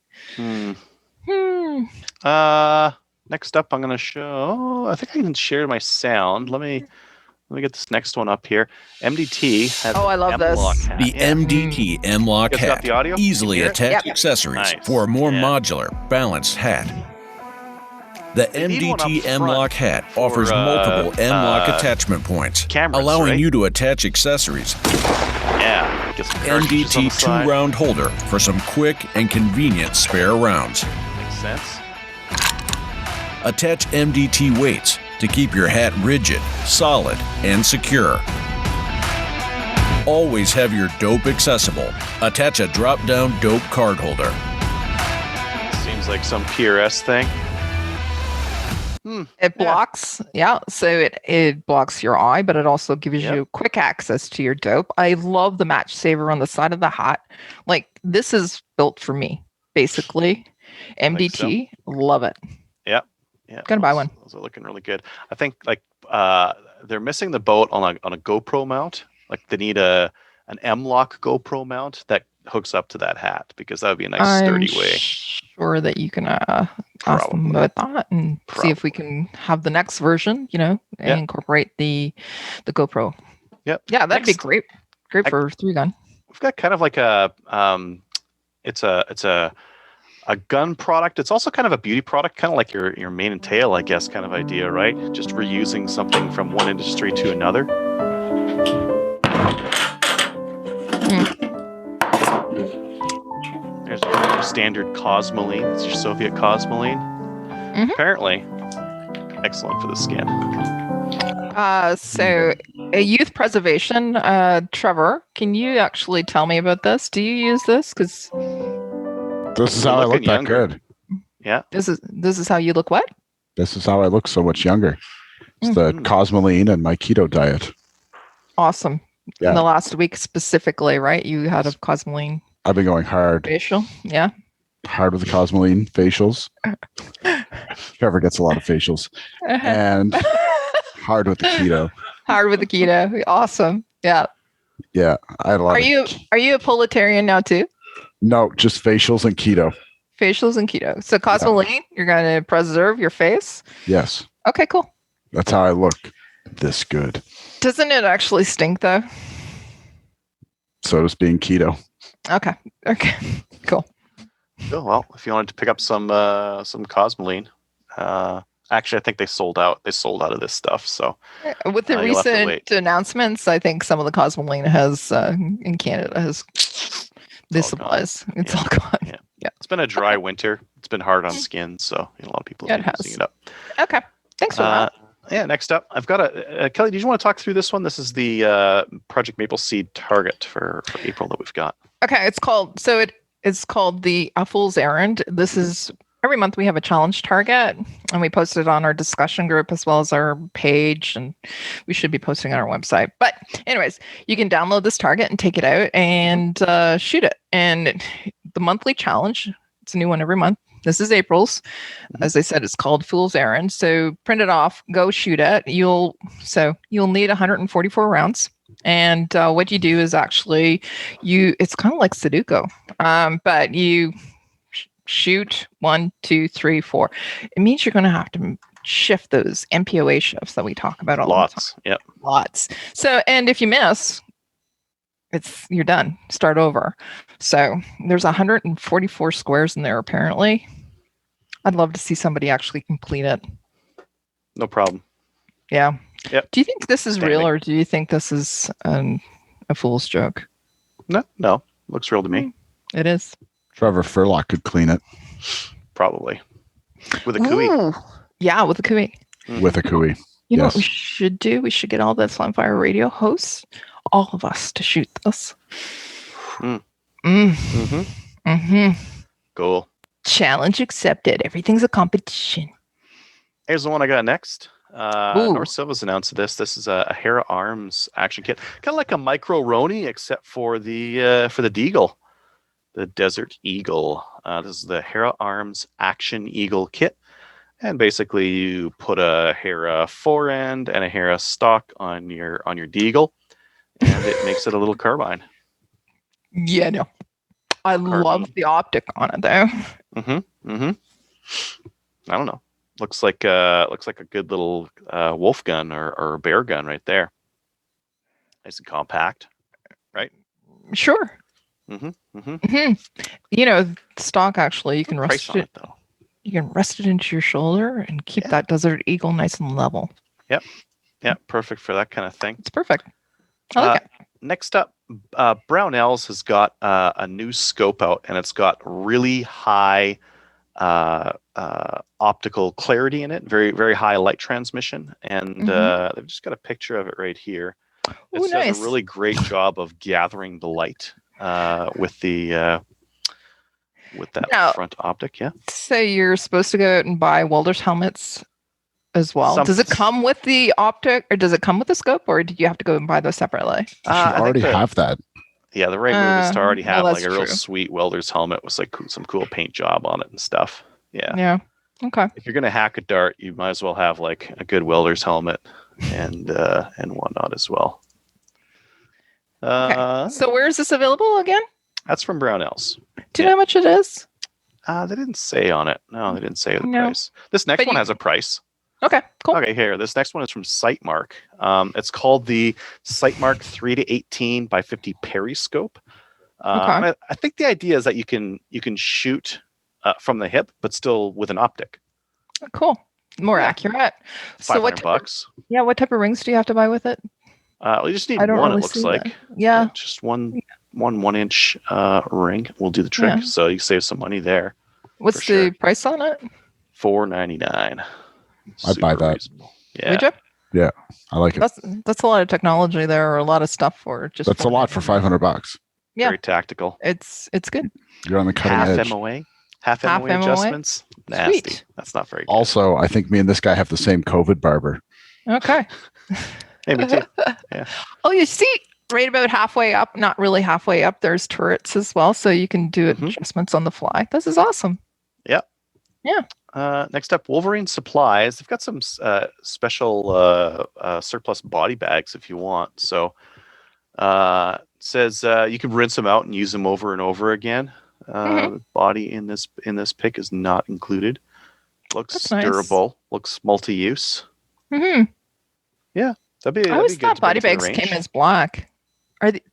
Next up, I'm going to show. I think I can share my sound. Let me get this next one up here. MDT has I love M-Lok this. Hat. The MDT M-Lok You guys got Hat. the audio? Easily You can attach Yep. accessories Nice. for a more Yeah. modular, balanced hat. The They need one up MDT front M-Lok Hat offers for, multiple M-Lok attachment points, cameras, allowing right? you to attach accessories. Yeah. Get some cartridges on MDT the side. 2-round holder for some quick and convenient spare rounds. Makes sense. Attach MDT weights to keep your hat rigid, solid, and secure. Always have your dope accessible. Attach a drop-down dope card holder. Seems like some PRS thing. It blocks, so it blocks your eye, but it also gives you quick access to your dope. I love the match saver on the side of the hat. Like, this is built for me, basically. MDT, love it. Yeah, Gonna buy one. Those are looking really good. I think like they're missing the boat on a GoPro mount. Like they need an M-Lok GoPro mount that hooks up to that hat because that would be a nice sturdy way. Sure that you can ask them about that and see if we can have the next version, and incorporate the GoPro. Yep. Yeah, that'd be great. Great for 3-gun. We've got kind of like it's a gun product. It's also kind of a beauty product, kind of like your mane and tail, I guess, kind of idea, right? Just reusing something from one industry to another. There's your standard Cosmoline. It's your Soviet Cosmoline. Apparently, excellent for the skin. So a youth preservation, Trevor, can you actually tell me about this? Do you use this? Because this is how I look that good. Yeah. This is how you look what? This is how I look so much younger. It's the Cosmoline and my keto diet. Awesome. Yeah. In the last week specifically, right? You had a Cosmoline I've been going hard. facial. Yeah. Hard with the Cosmoline facials. Trevor gets a lot of facials. And hard with the keto. Hard with the keto. Awesome. Yeah. Yeah. I had a lot Are you a proletarian now too? No, just facials and keto. Facials and keto. So Cosmoline, you're going to preserve your face? Yes. Okay, cool. That's how I look this good. Doesn't it actually stink though? So does being keto. Okay, cool. Oh, well, if you wanted to pick up some Cosmoline, Actually, I think they sold out. They sold out of this stuff. So With the you'll have to recent wait. announcements, I think some of the Cosmoline has in Canada has the all supplies. gone. It's Yeah. all gone. Yeah. Yeah. It's been a dry winter. It's been hard on skin, so a lot of people have Yeah, been it using has. it up. Okay. Thanks for that. Yeah, next up, I've got Kelly, did you want to talk through this one? This is the Project Maple Seed target for April that we've got. Okay, it's called the A Fool's Errand. This is every month we have a challenge target, and we post it on our discussion group as well as our page, and we should be posting on our website. But anyways, you can download this target and take it out and shoot it. And the monthly challenge, it's a new one every month. This is April's. As I said, it's called Fool's Errand. So print it off, go shoot it. You'll need 144 rounds. And what you do is actually it's kind of like Sudoku, but you shoot 1, 2, 3, 4. It means you're going to have to shift those MPOA shifts that we talk about all the time. Yep. Lots. So, and if you miss, you're done. Start over. So there's 144 squares in there apparently. I'd love to see somebody actually complete it. No problem. Yeah. Yep. Do you think this is real, or do you think this is a fool's joke? No. Looks real to me. It is. Trevor Furlock could clean it Probably. With a cooey. Ooh. Yeah, with a cooey. with a cooey. You know what Yes. we should do? We should get all the Slamfire radio hosts, all of us, to shoot this. Mm-hmm. Cool. Challenge accepted. Everything's a competition. Here's the one I got next. Ooh. North Silva's announced this. This is a Hera Arms action kit, kind of like a micro Roni, except for the Deagle, the Desert Eagle. This is the Hera Arms Action Eagle kit, and basically you put a Hera forend and a Hera stock on your Deagle, and it makes it a little carbine. Yeah, no. I love the optic on it, though. I don't know. Looks like a good little wolf gun or bear gun right there. Nice and compact, right? Sure. You know, stock actually, you can Price rest on it. it though. You can rest it into your shoulder and keep that Desert Eagle nice and level. Yep. Yeah, perfect for that kind of thing. It's perfect. I like it. Next up, Brownells has got a new scope out, and it's got really high optical clarity in it, very, very high light transmission, and they've just got a picture of it right here. It does nice. a really great job of gathering the light with that Now- front optic. Yeah. So you're supposed to go out and buy welder's helmets as well. Some- Does it come with the optic, or does it come with the scope, or do you have to go and buy those separately? You should I think already the- have that. Yeah, the right move is to already well, have like that's a real true. sweet welder's helmet with like some cool paint job on it and stuff. Yeah. Yeah. Okay. If you're gonna hack a dart, you might as well have like a good welder's helmet and whatnot as well. Okay. So where is this available again? That's from Brownells. Do you know how much it is? They didn't say on it. No, they didn't say the No. price. This next But one you- has a price. Okay. Cool. Okay, here. This next one is from Sitemark. It's called the Sitemark 3-18 by 50 Periscope. Okay. I think the idea is that you can shoot from the hip, but still with an optic. Cool. More Yeah. accurate. So $500 what? bucks. Yeah. What type of rings do you have to buy with it? We just need I don't one. really It looks see like. that. Yeah. Just one 1-inch ring will do the trick. Yeah. So you save some money there. What's for the sure. price on it? $4.99. I'd buy that. Reasonable. Yeah. Would you? I like it. That's a lot of technology there, or a lot of stuff for just. That's a lot for $500. Yeah. Very tactical. It's good. You're on the cutting Half edge. MOA. Half Half MOA MOA? adjustments. Nasty. Sweet. That's not very good. Also, I think me and this guy have the same COVID barber. Okay. Hey, me too. Oh, you see, right about halfway up, not really halfway up, there's turrets as well, so you can do adjustments on the fly. This is awesome. Next up, Wolverine Supplies. They've got some special surplus body bags if you want. So it says you can rinse them out and use them over and over again. Body in this pick is not included. Looks That's nice. durable. Looks multi-use. Mm-hmm. That'd be I always good to thought body bring to the bags came range. as black.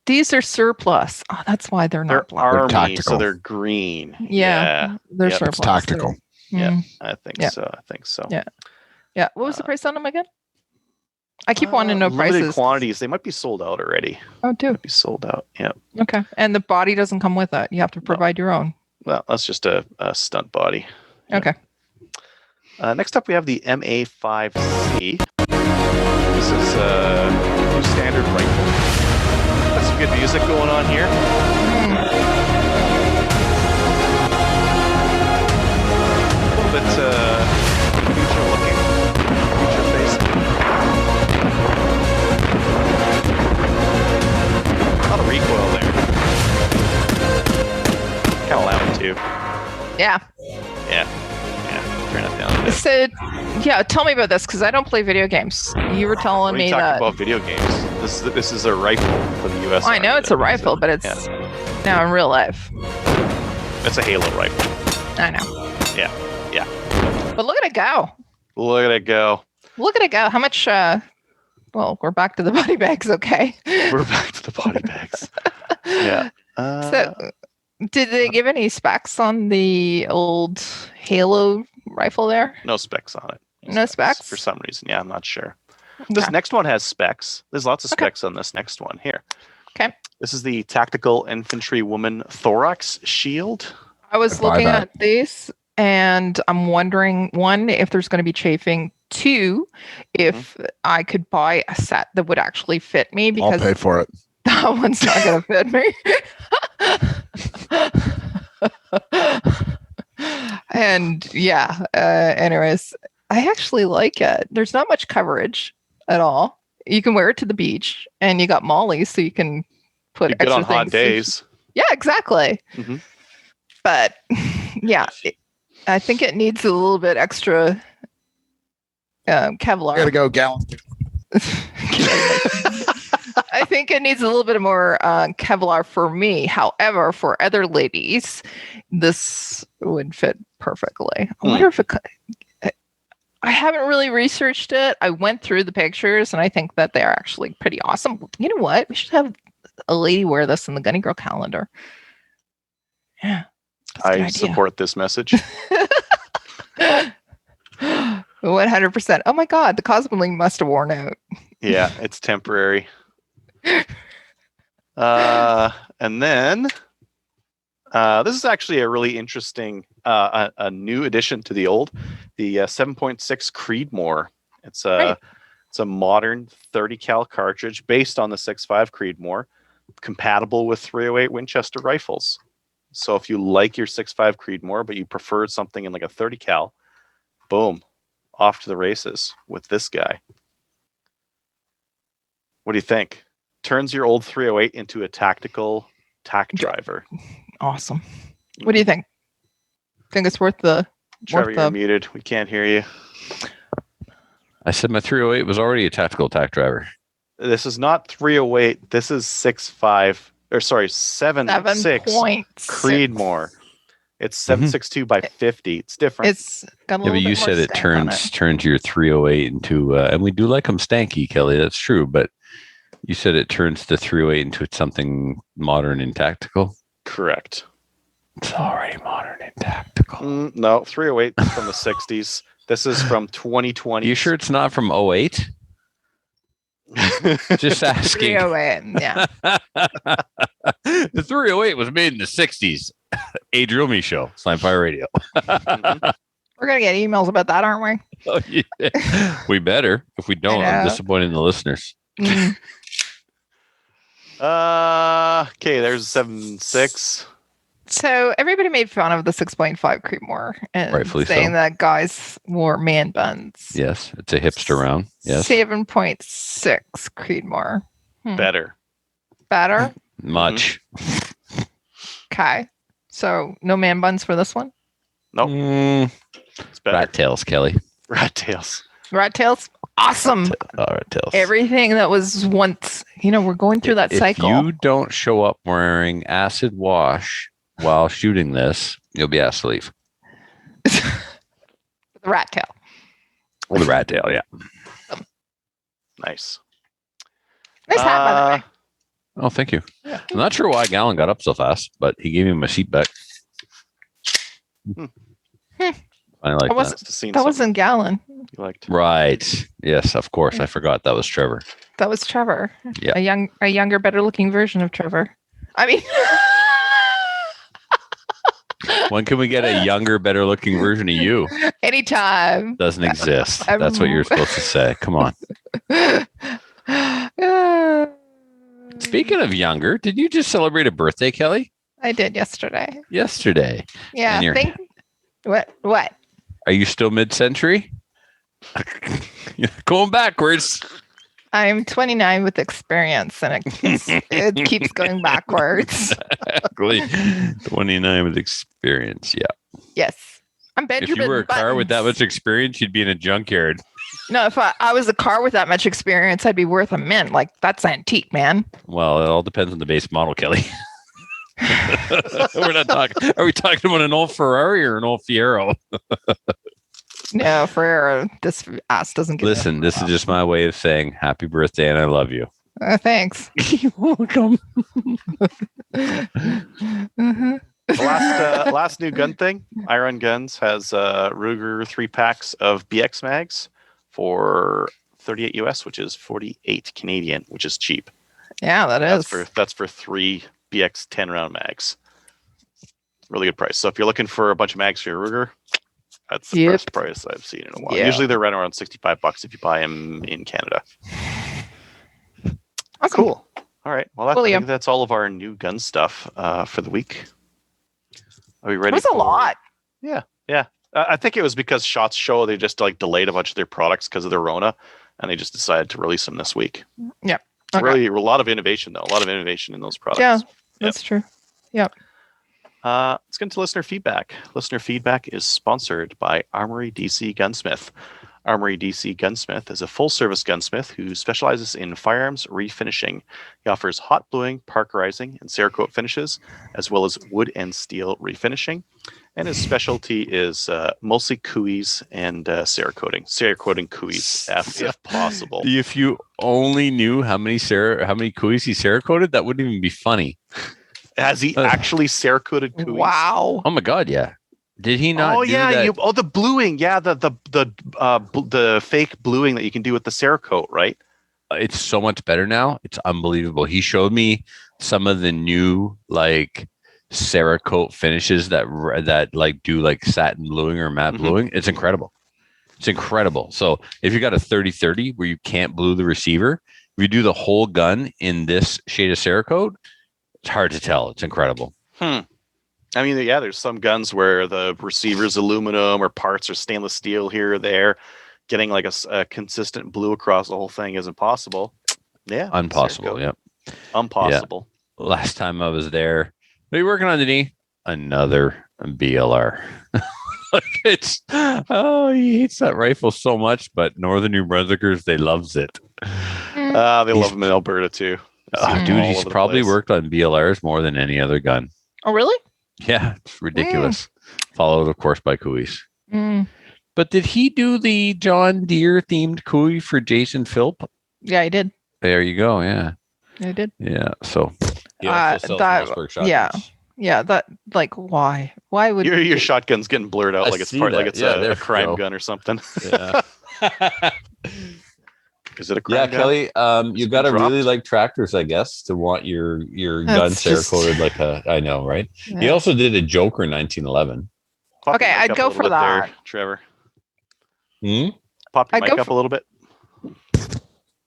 These are surplus? Oh, that's why they're They're not black. army, so tactical. they're green. Yeah, they're Yep. surplus. It's tactical. Yeah, Mm. I think Yeah. so. I think so. Yeah. Yeah. What was the price on them again? I keep wanting to know limited prices. quantities. They might be sold out already. Oh, dude. Might be sold out. Yeah. Okay. And the body doesn't come with it. You have to provide your own. Well, that's just a stunt body. Okay. Next up, we have the MA5C. This is a new standard rifle. Got some good music going on here. A little bit future looking, future facing. A lot of recoil there. Kind of loud too. Yeah. Yeah. Turn it down a bit. So, yeah, tell me about this because I don't play video games. You were telling What are me you talking that. about video games? This is a rifle for the U.S. I know Army it's a that makes rifle, it. but it's Yeah. now in real life. It's a Halo rifle. I know. Yeah. But look at it go. Look at it go. Look at it go. How much? Well, we're back to the body bags. Okay. We're back to the body bags. Yeah. So, did they give any specs on the old Halo rifle there? No specs on it. No specs? For some reason. Yeah, I'm not sure. This Okay. next one has specs. There's lots of Okay. specs on this next one here. Okay. This is the Tactical Infantry Woman Thorax Shield. I was I'd buy looking that. at these and I'm wondering, one, if there's going to be chafing. Two, if I could buy a set that would actually fit me I'll because pay for it. that one's not going to fit me. And yeah, anyways, I actually like it. There's not much coverage at all. You can wear it to the beach and you got Molly, so you can put Be good extra on hot things. days. Yeah, exactly. Mhm. But yeah, I think it needs a little bit extra Kevlar. Gotta go, Gallon. I think it needs a little bit more Kevlar for me. However, for other ladies, this would fit perfectly. I wonder if it could. I haven't really researched it. I went through the pictures and I think that they're actually pretty awesome. You know what? We should have a lady wear this in the Gunny Girl calendar. Yeah. that's a good I idea. support this message. 100%. Oh my God, the cosplaying must have worn out. Yeah, it's temporary. And then this is actually a really interesting, a new addition to the old, the 7.6 Creedmoor. It's a modern 30 cal cartridge based on the 6.5 Creedmoor, compatible with 308 Winchester rifles. So if you like your 6.5 Creedmoor, but you prefer something in like a 30 cal, boom, off to the races with this guy. What do you think? Turns your old 308 into a tactical tack driver. Awesome. What do you think? Think it's worth the Trevor, worth you're the muted. We can't hear you. I said my 308 was already a tactical attack driver. This is not 308. This is 7.6 7.6 Creedmoor. It's 7.62 by 50. It's different. It's got a Yeah, little but you bit more said it stank on turns your 308 into, and we do like them stanky, Kelly. That's true, but you said it turns the 308 into something modern and tactical. Correct. It's already modern and tactical. No, 308 is from the 60s. This is from 2020. You sure it's not from 08? Just asking. 308. Yeah. The 308 was made in the 60s. Adriel Me Show, Slime Fire Radio. We're gonna get emails about that, aren't we? Oh, yeah. We better. If we don't, I'm know. disappointed in the listeners. Mm. Okay, there's 7.6. So everybody made fun of the 6.5 Creedmoor and Rightfully saying so. that guys wore man buns. Yes, it's a hipster round. Yes, 7.6 Creedmoor. Better. Better? much. Okay. So no man buns for this one? Nope. It's better. Rat tails, Kelly. Rat tails. Rat tails? Awesome. Rat tails. Everything that was once, we're going through that cycle. If you don't show up wearing acid wash while shooting this, you'll be asked to leave. The rat tail. Or the rat tail, yeah. Nice. Nice hat, by the way. Oh, thank you. Yeah. I'm not sure why Gallon got up so fast, but he gave me my seat back. I like That that. wasn't- Must have seen That something wasn't Gallon. you liked. Right. Yes, of course. I forgot that was Trevor. That was Trevor. Yeah. A younger, better looking version of Trevor. I mean, When can we get a younger, better looking version of you? anytime. Doesn't exist. That's what you're supposed to say. Come on. Speaking of younger, did you just celebrate a birthday, Kelly? I did yesterday. Yesterday. Yeah. And you're- What? Are you still mid-century? Going backwards. I'm 29 with experience, and it keeps going backwards. Exactly. 29 with experience. Yeah. Yes. I'm Benjamin If you were a car with that Buttons. much experience, you'd be in a junkyard. No, if I was a car with that much experience, I'd be worth a mint. Like, that's antique, man. Well, it all depends on the base model, Kelly. We're not talking. Are we talking about an old Ferrari or an old Fiero? No, for this ass doesn't give Listen, this is just my way of saying happy birthday and I love you. Thanks. You're welcome. Mhm. Last new gun thing. Iron Guns has Ruger 3-packs of BX mags for 38 US, which is 48 Canadian, which is cheap. Yeah, That's for 3 BX 10-round mags. Really good price. So if you're looking for a bunch of mags for your Ruger, that's the best price I've seen in a while. Yeah. Usually they're right around $65 if you buy them in Canada. Awesome. Cool. All right. Well, I think that's all of our new gun stuff for the week. Are we ready? It was a lot. Yeah. I think it was because Shots Show, they just like delayed a bunch of their products because of the Rona, and they just decided to release them this week. Yeah. It's really a lot of innovation, though. A lot of innovation in those products. Yeah, that's true. Yep. Let's get into listener feedback. Listener feedback is sponsored by Armory DC Gunsmith. Armory DC Gunsmith is a full-service gunsmith who specializes in firearms refinishing. He offers hot bluing, parkerizing, and Cerakote finishes, as well as wood and steel refinishing. And his specialty is mostly coups and Cerakoting coups, if possible. If you only knew how many coups he Cerakoted, that wouldn't even be funny. Has he actually Cerakoted coups? Wow. Oh my God, yeah. Did he not? Oh do yeah, that? the bluing, yeah, the fake bluing that you can do with the Cerakote, right? It's so much better now. It's unbelievable. He showed me some of the new like Cerakote finishes that like do like satin bluing or matte bluing. It's incredible. It's incredible. So if you got a 30-30 where you can't blue the receiver, if you do the whole gun in this shade of Cerakote, it's hard to tell. It's incredible. I mean, yeah, there's some guns where the receiver's aluminum or parts are stainless steel here or there. Getting like a consistent blue across the whole thing isn't possible. Yeah. Impossible. Yep. Impossible. Yeah. Last time I was there, what are you working on, Denis? Another BLR. He hates that rifle so much, but Northern New Brunswickers, they loves it. They love them in Alberta too. Dude, he's probably worked on BLRs more than any other gun. Oh, really? Yeah, it's ridiculous. Followed, of course, by coups. Mm. But did he do the John Deere themed coupe for Jason Philp? Yeah, I did. There you go. Yeah, I did. yeah. So he also sells Mossberg shotguns. Yeah. That like why? Why would your shotgun's getting blurred out I like it's see part that. like it's Yeah, there a you crime go. gun or something? Yeah. Is it a crime Yeah, gun? Kelly, you got to dropped? really like tractors, I guess, to want your gun That's just- Cerakoted like a. I know, right? Yeah. He also did a Joker in 1911. Pop Okay, your mic I'd up go a little for bit there, that. Trevor. Hmm? Pop your I'd mic go up a little bit.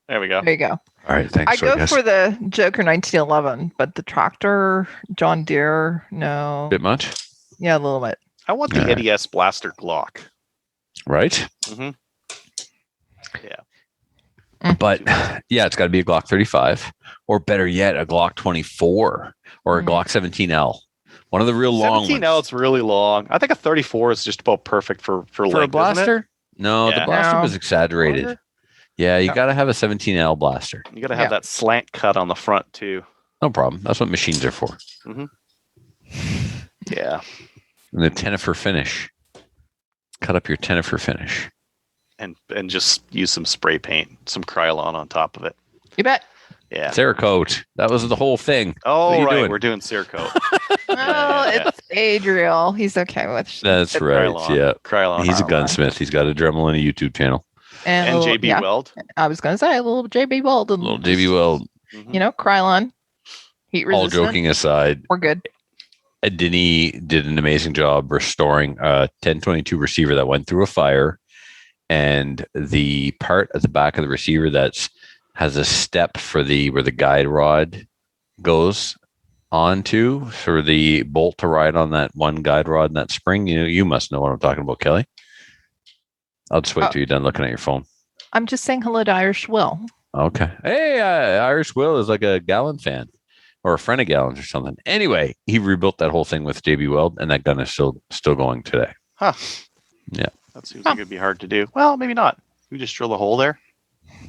There we go. There you go. All right, thanks. I go for the Joker 1911, but the tractor John Deere, no. bit much, Yeah, a little bit. I want the All right. Eddie S. Blaster Glock. right? Mm-hmm. But yeah, it's got to be a Glock 35, or better yet, a Glock 24 or a Glock 17L. One of the real long 17L, ones. it's really long. I think a 34 is just about perfect for For length, a isn't it? blaster? No, Yeah. the blaster No. was exaggerated. Longer? Yeah, you No. got to have a 17L blaster. You got to have Yeah. that slant cut on the front too. No problem. That's what machines are for. Yeah, And the Ccfr finish. Cut up your Ccfr finish. and just use some spray paint, some Krylon on top of it. You bet. Yeah. Cerakote. That was the whole thing. Oh, What are you right. doing? We're doing Cerakote. Oh, it's Adriel. He's okay with That's it. right. Krylon. Yeah. Krylon. He's a Krylon. gunsmith. He's got a Dremel and a YouTube channel. And a little- JB yeah, Weld. I was going to say a little JB Weld. And Little JB Weld. Mhm. You know, Krylon. Heat All resistant. joking aside, We're good. Denny did an amazing job restoring a 1022 receiver that went through a fire, and the part at the back of the receiver that's has a step for where the guide rod goes onto for the bolt to ride on that one guide rod and that spring. You must know what I'm talking about, Kelly. I'll just wait till you're done looking at your phone. I'm just saying hello to Irish Will. Okay. Hey, Irish Will is like a Gallon fan or a friend of Gallon's or something. Anyway, he rebuilt that whole thing with JB Weld, and that gun is still going today. Huh. Yeah. That seems like it'd be hard to do. Well, maybe not. We just drill a hole there.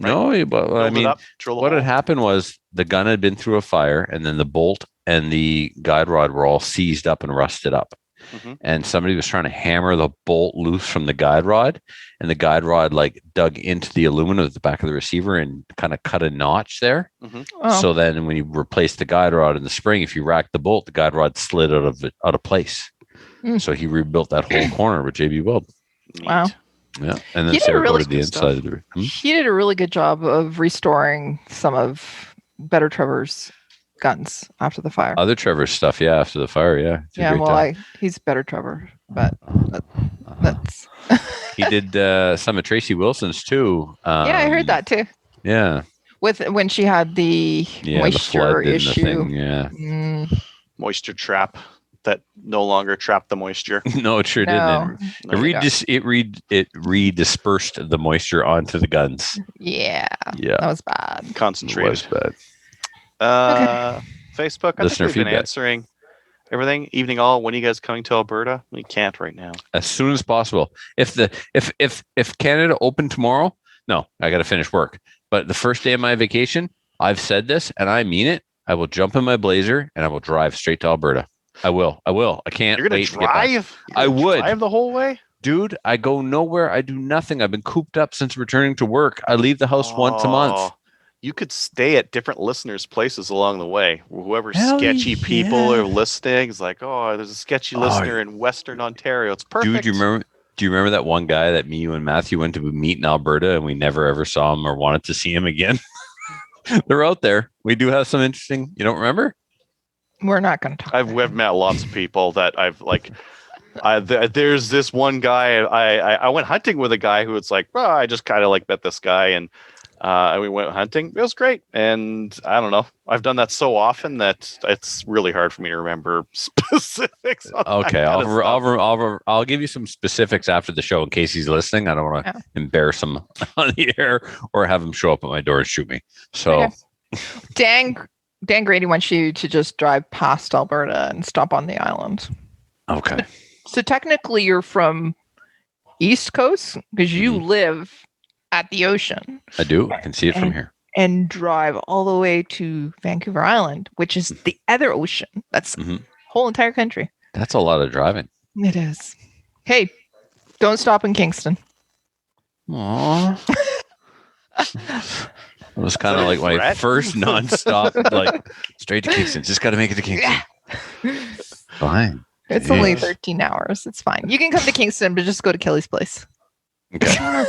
No, but I Build it mean, up, drill a what hole. had happened was the gun had been through a fire, and then the bolt and the guide rod were all seized up and rusted up. Mhm. And somebody was trying to hammer the bolt loose from the guide rod, and the guide rod like dug into the aluminum at the back of the receiver and kind of cut a notch there. Oh, So then when you replace the guide rod in the spring, if you rack the bolt, the guide rod slid out of place. Mm. So he rebuilt that whole corner with JB Weld. Neat. Wow. Yeah. And then He did a really Cerakoted the good inside stuff. of the he did a really good job of restoring some of Better Trevor's guns after the fire. other Trevor's stuff. Yeah. After the fire. Yeah. Did a Yeah, great well, job. he's Better Trevor, but that's He did some of Tracy Wilson's too. yeah, I heard that too. Yeah. With when she had the Yeah. moisture the flood did the issue. thing. Yeah. Mm, Moisture trap that no longer trapped the moisture. No, it sure no. didn't. It redispersed the moisture onto the guns. Yeah, Yeah. that was bad. It Concentrated. was bad. Facebook. I Listener think we've been feedback. answering everything. Evening all. When are you guys coming to Alberta? We can't right now. As soon as possible. If Canada opened tomorrow, no, I got to finish work. But the first day of my vacation, I've said this and I mean it. I will jump in my Blazer and I will drive straight to Alberta. I will. I can't You're gonna wait to get back. drive? I would. drive the whole way. Dude, I go nowhere. I do nothing. I've been cooped up since returning to work. I leave the house once a month. Oh, you could stay at different listeners' places along the way. Whoever Hell sketchy people yeah. are listening is like, oh, there's a sketchy Oh, listener in Western Ontario. It's perfect. Dude, do you remember that one guy that me, you, and Matthew went to meet in Alberta and we never ever saw him or wanted to see him again? They're out there. We do have some interesting. You don't remember? We're not going to talk. I've met lots of people that I've like. There's this one guy. I went hunting with a guy who was like, well, I just kind of like met this guy, and we went hunting. It was great, and I don't know. I've done that so often that it's really hard for me to remember specifics. on that Okay, kind of stuff. I'll give you some specifics after the show in case he's listening. I don't want to Yeah. embarrass him on the air or have him show up at my door and shoot me. So Okay. Dan Grady wants you to just drive past Alberta and stop on the island. okay. So technically, you're from East Coast because you Mm-hmm. live at the ocean I do. I can see it from And- here. and drive all the way to Vancouver Island, which is the other ocean. That's Mhm. whole entire country. That's a lot of driving. It is. Hey, don't stop in Kingston. Aww. It was kind of like my threat? first nonstop, like straight to Kingston. Just got to make it to Kingston. Fine. It's only Yes. 13 hours. It's fine. You can come to Kingston, but just go to Kelly's place. Okay.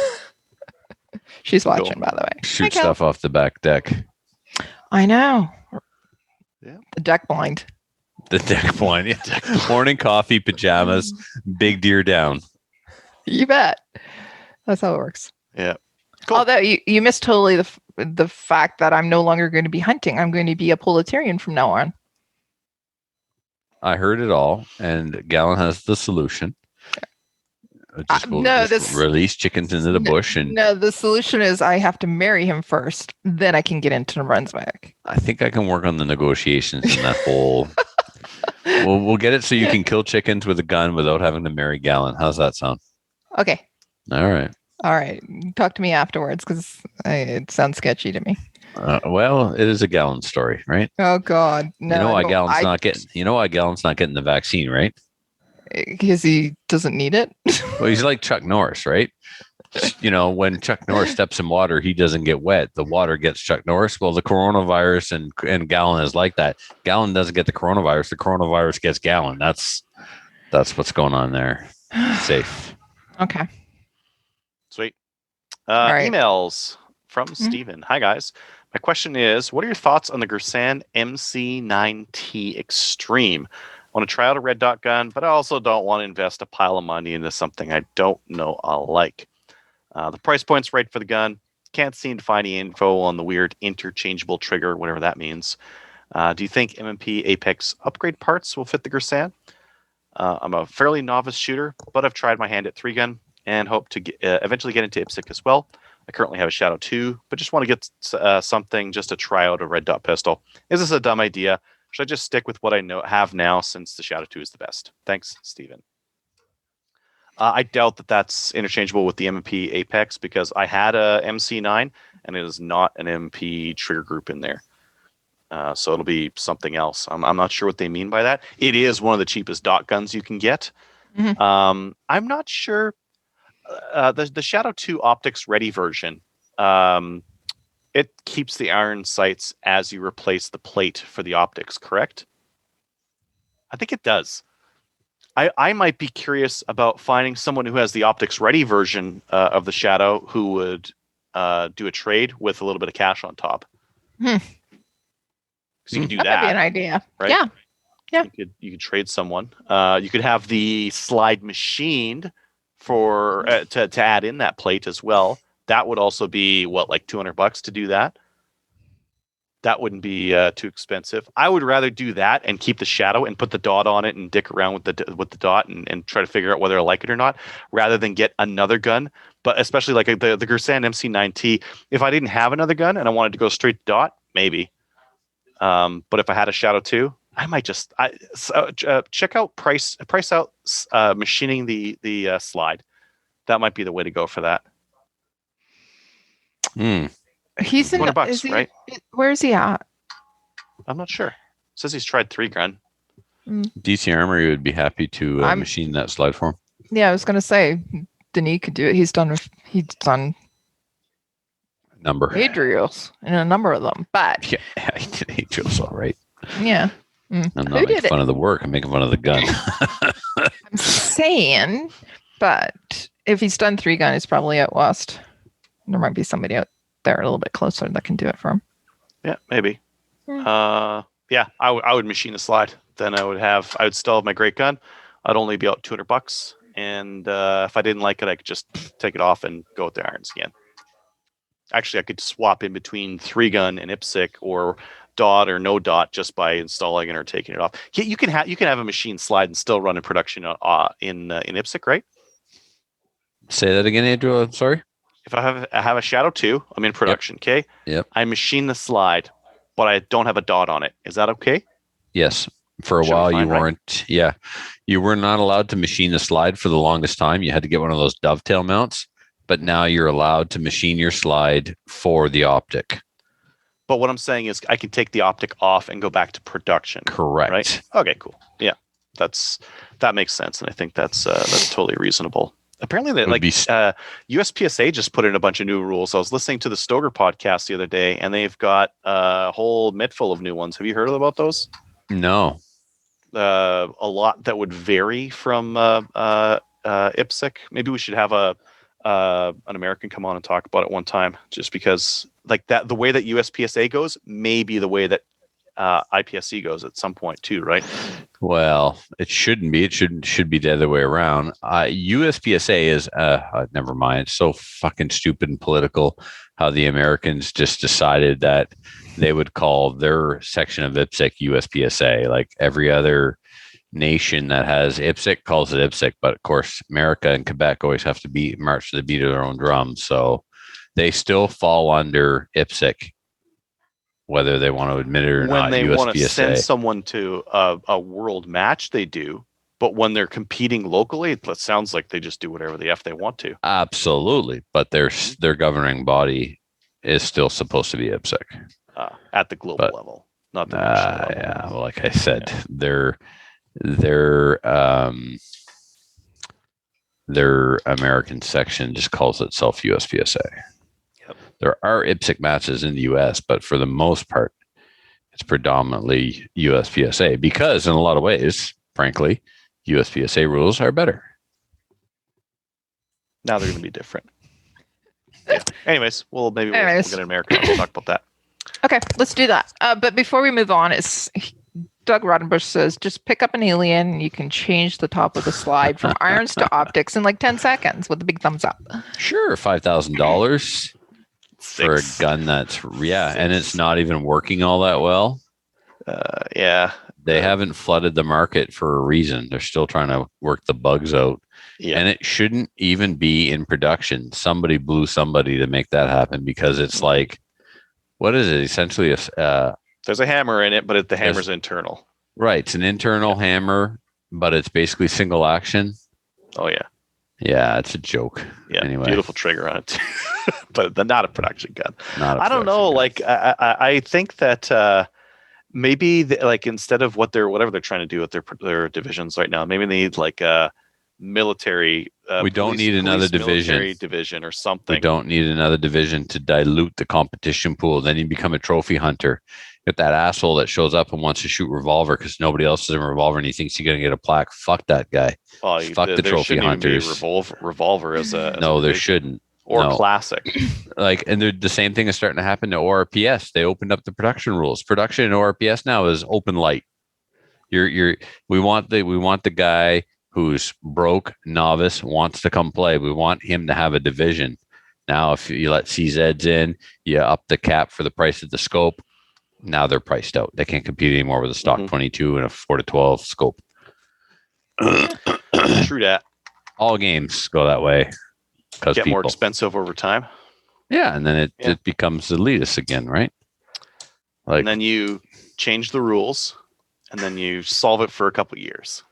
She's watching, by the way. Shoot Hi, Kel. stuff off the back deck. I know. Yeah. The deck blind. The deck blind. Yeah. Morning coffee, pajamas, big deer down. You bet. That's how it works. Yeah. Cool. Although you missed totally the fact that I'm no longer going to be hunting. I'm going to be a proletarian from now on. I heard it all, and Gallon has the solution. No, this- Release chickens into the bush, and No, the solution is I have to marry him first. Then I can get into New Brunswick. I think I can work on the negotiations in that whole. We'll get it so you can kill chickens with a gun without having to marry Gallon. How's that sound? Okay. All right. All right. Talk to me afterwards because it sounds sketchy to me. Well, it is a Gallon story, right? Oh, God. No. you know why Gallon's not getting. You know why Gallon's not getting the vaccine, right? Because he doesn't need it. Well, he's like Chuck Norris, right? when Chuck Norris steps in water, he doesn't get wet. The water gets Chuck Norris. Well, the coronavirus and Gallon is like that. Gallon doesn't get the coronavirus. The coronavirus gets Gallon. That's what's going on there. Safe. Okay. Sweet. right. Emails from Steven. Hi, guys. My question is, what are your thoughts on the Gersand MC9T Extreme? I want to try out a red dot gun, but I also don't want to invest a pile of money into something I don't know I'll like. The price point's right for the gun. Can't seem to find any info on the weird interchangeable trigger, whatever that means. Do you think M&P Apex upgrade parts will fit the Gersand? I'm a fairly novice shooter, but I've tried my hand at 3-gun and hope to eventually get into IPSC as well. I currently have a Shadow 2, but just want to get something just to try out a red dot pistol. Is this a dumb idea? Should I just stick with what I have now since the Shadow 2 is the best? Thanks, Steven. I doubt that that's interchangeable with the M&P Apex because I had a MC9 and it is not an MP trigger group in there. So it'll be something else. I'm not sure what they mean by that. It is one of the cheapest dot guns you can get. I'm not sure. The Shadow 2 optics ready version, it keeps the iron sights as you replace the plate for the optics, correct? I think it does. I might be curious about finding someone who has the optics ready version of the Shadow who would do a trade with a little bit of cash on top. Because you could do that. That would be an idea. Right? Yeah. Yeah. You could trade someone. You could have the slide machined for to add in that plate as well. That would also be like $200 to do that. That wouldn't be too expensive. I would rather do that and keep the Shadow and put the dot on it and dick around with the dot and try to figure out whether I like it or not, rather than get another gun. But especially like the Gersand MC9T, if I didn't have another gun and I wanted to go straight to dot, maybe. But if I had a Shadow 2, I might just check out price out machining the slide. That might be the way to go for that. He's in $200, right? Where is he at? I'm not sure. Says he's tried 3-gun. DC Armory would be happy to machine that slide for him. Yeah, I was gonna say Denis could do it. He's done number Adriels and a number of them, but yeah, he did Adriels all right. Yeah. I'm not making fun of the work. I'm making fun of the gun. I'm saying, but if he's done 3-gun, he's probably out west. There might be somebody out there a little bit closer that can do it for him. Yeah, maybe. I would machine the slide. Then I would still have my great gun. I'd only be out $200, and if I didn't like it, I could just take it off and go with the irons again. Actually, I could swap in between 3-gun and IPSC or dot or no dot just by installing it or taking it off. You can have a machine slide and still run in production in IPSC, right? Say that again, Andrew. I'm sorry. If I have a Shadow 2, I'm in production. Okay. Yep. I machine the slide, but I don't have a dot on it. Is that okay? Yes. For a while, you weren't. Right? Yeah, you were not allowed to machine the slide for the longest time. You had to get one of those dovetail mounts. But now you're allowed to machine your slide for the optic. But what I'm saying is I can take the optic off and go back to production. Correct. Right? Okay, cool. Yeah, that makes sense. And I think that's totally reasonable. Apparently, USPSA just put in a bunch of new rules. I was listening to the Stoger podcast the other day, and they've got a whole mitt full of new ones. Have you heard about those? No. A lot that would vary from IPSC. Maybe we should have an American come on and talk about it one time, just because like that, the way that USPSA goes may be the way that IPSC goes at some point too, right? Well, it shouldn't be. It should be the other way around. USPSA is never mind. It's so fucking stupid and political how the Americans just decided that they would call their section of IPSC USPSA. Like every other nation that has IPSC calls it IPSC, but of course America and Quebec always have to march to the beat of their own drum, so they still fall under IPSC whether they want to admit it or not. When they want to send someone to a world match, they do, but when they're competing locally, it sounds like they just do whatever the F they want to. Absolutely, but their governing body is still supposed to be IPSC at the global level, not the national level. Yeah, well, like their American section just calls itself USPSA. Yep. There are IPSC matches in the US, but for the most part, it's predominantly USPSA because in a lot of ways, frankly, USPSA rules are better. Now they're going to be different. Yeah. Anyways, we'll get an American. We'll talk about that. Okay, let's do that. But before we move on, Doug Rodenbush says, just pick up an alien and you can change the top of the slide from irons to optics in like 10 seconds with a big thumbs up. Sure, $5,000 for a gun that's, and it's not even working all that well. Yeah. They haven't flooded the market for a reason. They're still trying to work the bugs out. Yeah. And it shouldn't even be in production. Somebody blew somebody to make that happen because it's like, what is it? Essentially, there's a hammer in it, but the hammer's internal. Right. It's an internal hammer, but it's basically single action. Oh, yeah. Yeah, it's a joke. Yeah, anyway. Beautiful trigger on it, but not a production gun. I don't know. Gun. Like, I think that maybe instead of whatever they're trying to do with their divisions right now, maybe they need like a military. We don't need another division or something. We don't need another division to dilute the competition pool. Then you become a trophy hunter. Get that asshole that shows up and wants to shoot revolver because nobody else is in revolver and he thinks he's going to get a plaque. Fuck that guy. Fuck the trophy hunters. Revolver as a no, there shouldn't. Or classic. And the same thing is starting to happen to ORPS. They opened up the production rules. Production in ORPS now is open light. We want the guy who's broke, novice, wants to come play. We want him to have a division. Now, if you let CZs in, you up the cap for the price of the scope. Now they're priced out. They can't compete anymore with a stock 22 and a 4-12 scope. True that. All games go that way. Get more expensive over time. Yeah, and then it becomes elitist again, right? And then you change the rules, and then you solve it for a couple years.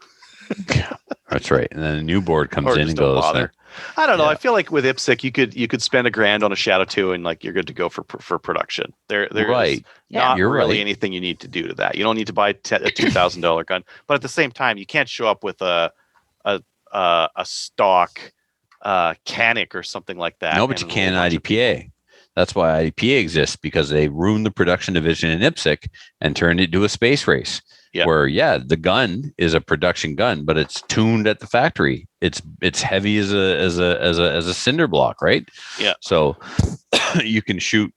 That's right. And then a new board comes in and goes. I don't know. I feel like with IPSC, you could spend $1,000 on a Shadow 2 and like you're good to go for production. There right. is not really anything you need to do to that. You don't need to buy a $2,000 gun, but at the same time, you can't show up with a stock Canic or something like that. No, but you can IDPA. That's why IDPA exists, because they ruined the production division in IPSC and turned it into a space race. Yeah. Where the gun is a production gun, but it's tuned at the factory. It's heavy as a cinder block, right? Yeah. So you can shoot,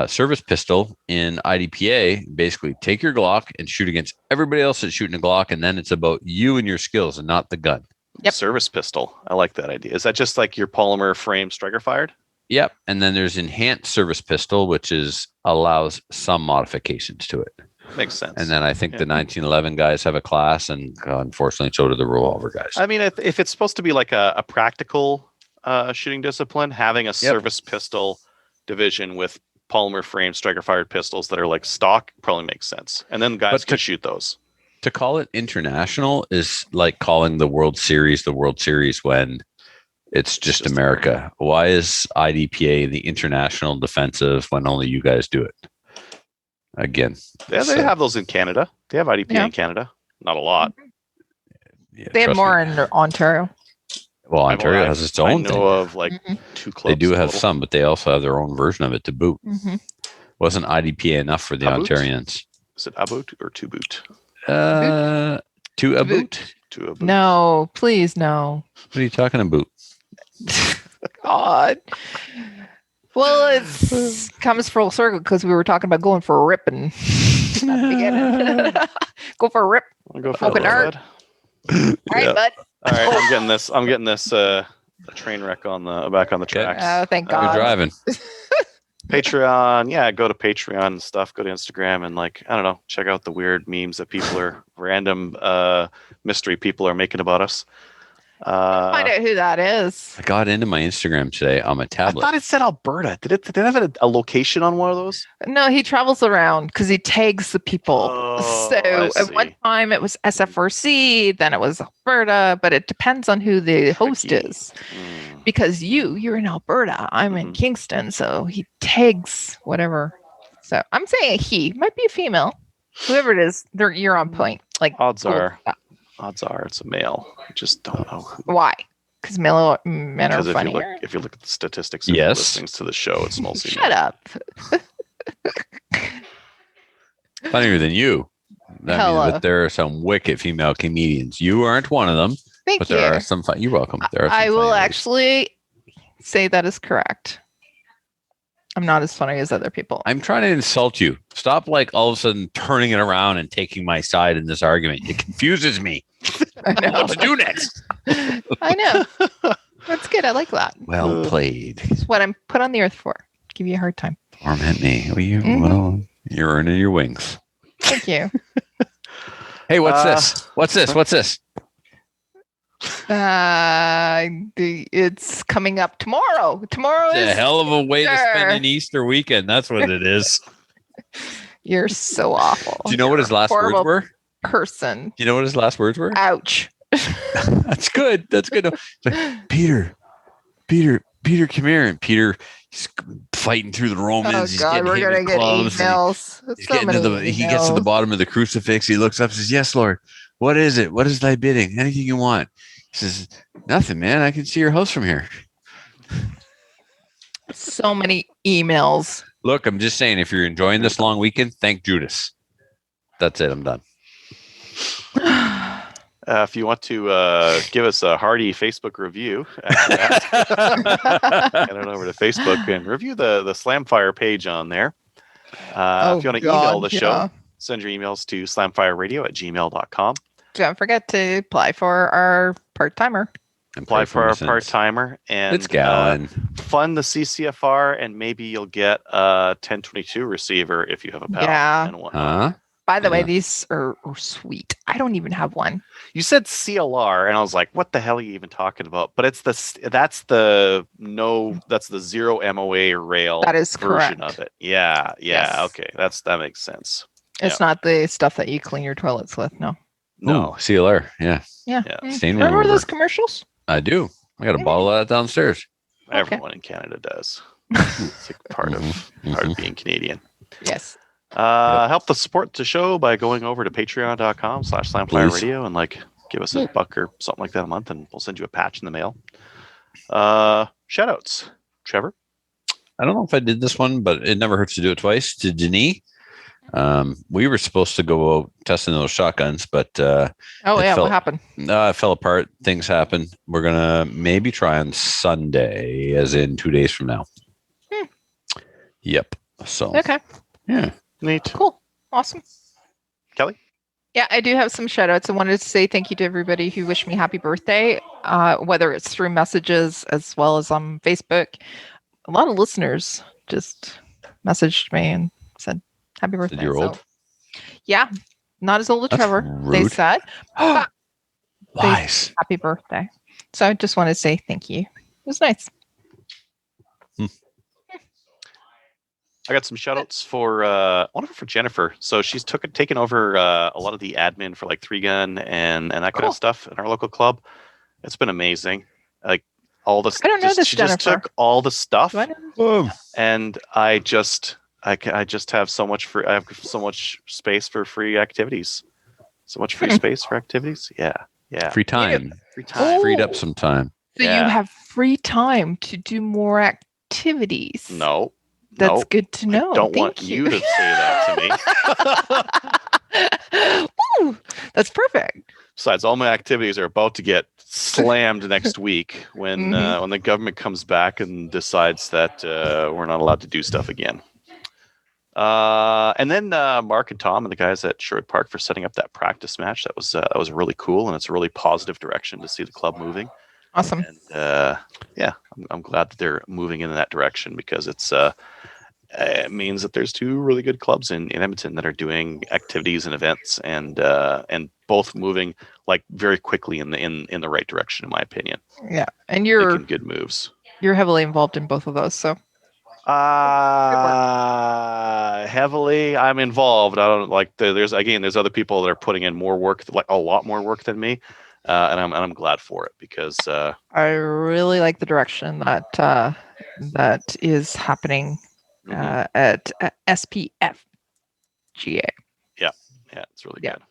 service pistol in IDPA. Basically, take your Glock and shoot against everybody else that's shooting a Glock, and then it's about you and your skills and not the gun. Yep. Service pistol. I like that idea. Is that just like your polymer frame striker fired? Yep. And then there's enhanced service pistol, which allows some modifications to it. Makes sense. And then I think the 1911 guys have a class, and unfortunately, so do the revolver guys. I mean, if it's supposed to be like a practical shooting discipline, having a service pistol division with polymer frame striker fired pistols that are like stock probably makes sense. And then guys can shoot those. To call it international is like calling the World Series when it's just America. Why is IDPA the international defensive when only you guys do it? Again, they have those in Canada. They have IDPA in Canada. Not a lot. Yeah, they have more in Ontario. Well, Ontario has its own thing. I know of like 2 clubs. They do have some, but they also have their own version of it to boot. Mm-hmm. Wasn't IDPA enough for the Ontarians? Is it a boot or to boot? To a boot. To a boot. No, please no. What are you talking about? God. Well, it comes full circle because we were talking about going for a rip and go for a rip. I'll go for open art. All right, bud. All right, I'm getting this train wreck back on the tracks. Oh, thank God. You're driving. Patreon, go to Patreon and stuff. Go to Instagram and check out the weird memes that random mystery people are making about us. Find out who that is. I got into my Instagram today on my tablet. I thought it said Alberta. Did it have a location on one of those? No, he travels around because he tags the people. So at one time it was SFRC, then it was Alberta, but it depends on who the host is. Because you're in Alberta, I'm in Kingston, so he tags whatever. So I'm saying he might be a female. Whoever it is, you're on point. Like odds are Odds are it's a male. I just don't know who. Why? Because men are Because funnier. if you look at the statistics of Yes. listings to the show, it's mostly Shut male. up. Funnier than you. That means Hello. that there are some wicked female comedians. You aren't one of them, Thank but you. there are some. You're welcome. There are some I will funny ladies. actually say that is correct. I'm not as funny as other people. I'm trying to insult you. Stop, like all of a sudden turning it around and taking my side in this argument. It confuses me. I know. What to do next? I know. That's good. I like that. Well played. It's what I'm put on the earth for. Give you a hard time. Torment me. Mhm. Well, you're earning your wings. Thank you. Hey, what's this? What's this? What's this? It's coming up tomorrow. Tomorrow It's a is. hell of a way to spend Sure. an Easter weekend. That's what it is. You're so awful. Do you know what his last words Horrible were? person. Do you know what his last words were? Ouch. That's good. That's good. It's like, Peter, come here. And Peter, he's fighting through the Romans. Oh He's God, getting we're hit gonna with get clubs, and emails. He's So getting many he gets to the emails. bottom of the crucifix. He looks up and says, "Yes, Lord. What is it? What is thy bidding? Anything you want." He says, "Nothing, man. I can see your house from here." So many emails. Look, I'm just saying, if you're enjoying this long weekend, thank Judas. That's it. I'm done. If you want to give us a hearty Facebook review, after that, head on over to Facebook and review the Slamfire page on there. If you want to email the show, send your emails to slamfireradio@gmail.com. Don't forget to apply for our part-timer. And Apply pray for our my sins. part-timer and It's Gallon. fund the CCFR, and maybe you'll get a 1022 receiver if you have a PAL Yeah. and whatnot. Huh? By the way, Yeah. these are sweet. I don't even have one. You said CLR, and I was like, "What the hell are you even talking about?" But it's that's the 0 MOA rail. That is version correct. of it. Yeah. Yes. Okay, that makes sense. It's not the stuff that you clean your toilets with. No. No, Ooh, CLR. Yeah, Yeah. Yeah. Mm. Stain Remember remover. those commercials? I do. I got a bottle of that downstairs. everyone in Canada does. It's like part of being Canadian. Yes. Help the support the show by going over to patreon.com/slamfireradio and give us a buck or something like that a month, and we'll send you a patch in the mail. Shout outs, Trevor. I don't know if I did this one, but it never hurts to do it twice. To Denis. We were supposed to go out testing those shotguns, but Oh It yeah. felt- What happened? it fell apart. Things happen. We're gonna maybe try on Sunday, as in 2 days from now. Yep. So Okay. yeah. Neat. Cool. Awesome. Kelly? Yeah, I do have some shout outs. I wanted to say thank you to everybody who wished me happy birthday, whether it's through messages as well as on Facebook. A lot of listeners just messaged me and said happy birthday. you're old? Yeah, not as old as That's Trevor. They rude. said Lies. happy birthday. So I just want to say thank you. It was nice. I got some shout outs for one of them for Jennifer. So she's taken over a lot of the admin for 3-gun and that kind Cool. of stuff in our local club. It's been amazing. Like all the I don't know this she just Jennifer. took all the stuff, Do I know? and I just have so much I have so much space for free activities. So much free space for activities. Yeah. Free time. Free time. Oh. Freed up some time. So Yeah. you have free time to do more activities. No. That's no. good to know. Don't Thank want you to say that to me. Woo, that's perfect. Besides, all my activities are about to get slammed next week when the government comes back and decides that we're not allowed to do stuff again. And then Mark and Tom and the guys at Sherwood Park for setting up that practice match. That was really cool, and it's a really positive direction to see the club moving. Awesome. And I'm glad that they're moving in that direction, because it means that there's 2 really good clubs in Edmonton that are doing activities and events, and both moving very quickly in the right direction, in my opinion. Yeah, and you're Making good moves. heavily involved in both of those. So Heavily, I'm involved. I don't there's other people that are putting in more work, a lot more work than me, and I'm glad for it, because I really like the direction that is happening at SPF GA. yeah, it's really Yeah. good.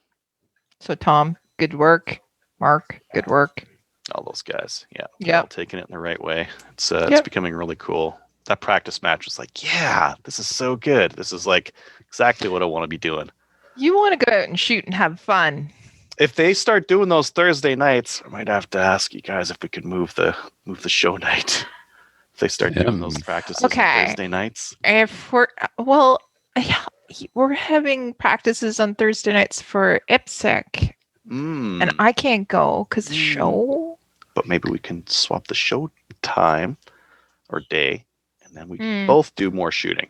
So Tom, Good work. Mark, good work. All those guys. Yeah. Yep. All taking it in the right way. It's Yep. becoming really cool. That practice match was like, yeah, this is so good. This is like exactly what I want to be doing. You want to go out and shoot and have fun. If they start doing those Thursday nights, I might have to ask you guys if we could move the show night. If they start doing those practices on Thursday nights. If we're having practices on Thursday nights for IPSC, and I can't go because the show. But maybe we can swap the show time or day, and then we can both do more shooting.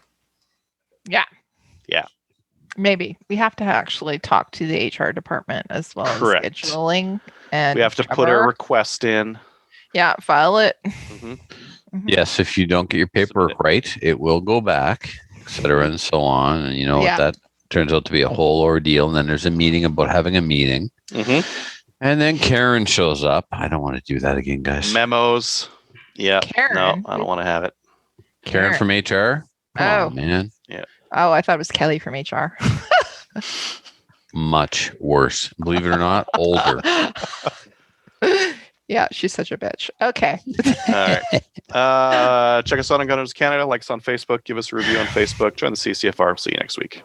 Yeah. Yeah. Maybe we have to actually talk to the HR department as well Correct. as scheduling, and we have to put a request in. Yeah, file it. Yes, if you don't get your paperwork right, it will go back, etc., and so on. And that turns out to be a whole ordeal. And then there's a meeting about having a meeting, and then Karen shows up. I don't want to do that again, guys. Memos. Yeah. Karen. No, I don't want to have it. Karen from HR. Oh man. Yeah. Oh, I thought it was Kelly from HR. Much worse. Believe it or not, older. Yeah, she's such a bitch. Okay. All right. Check us out on Gunners Canada. Like us on Facebook. Give us a review on Facebook. Join the CCFR. See you next week.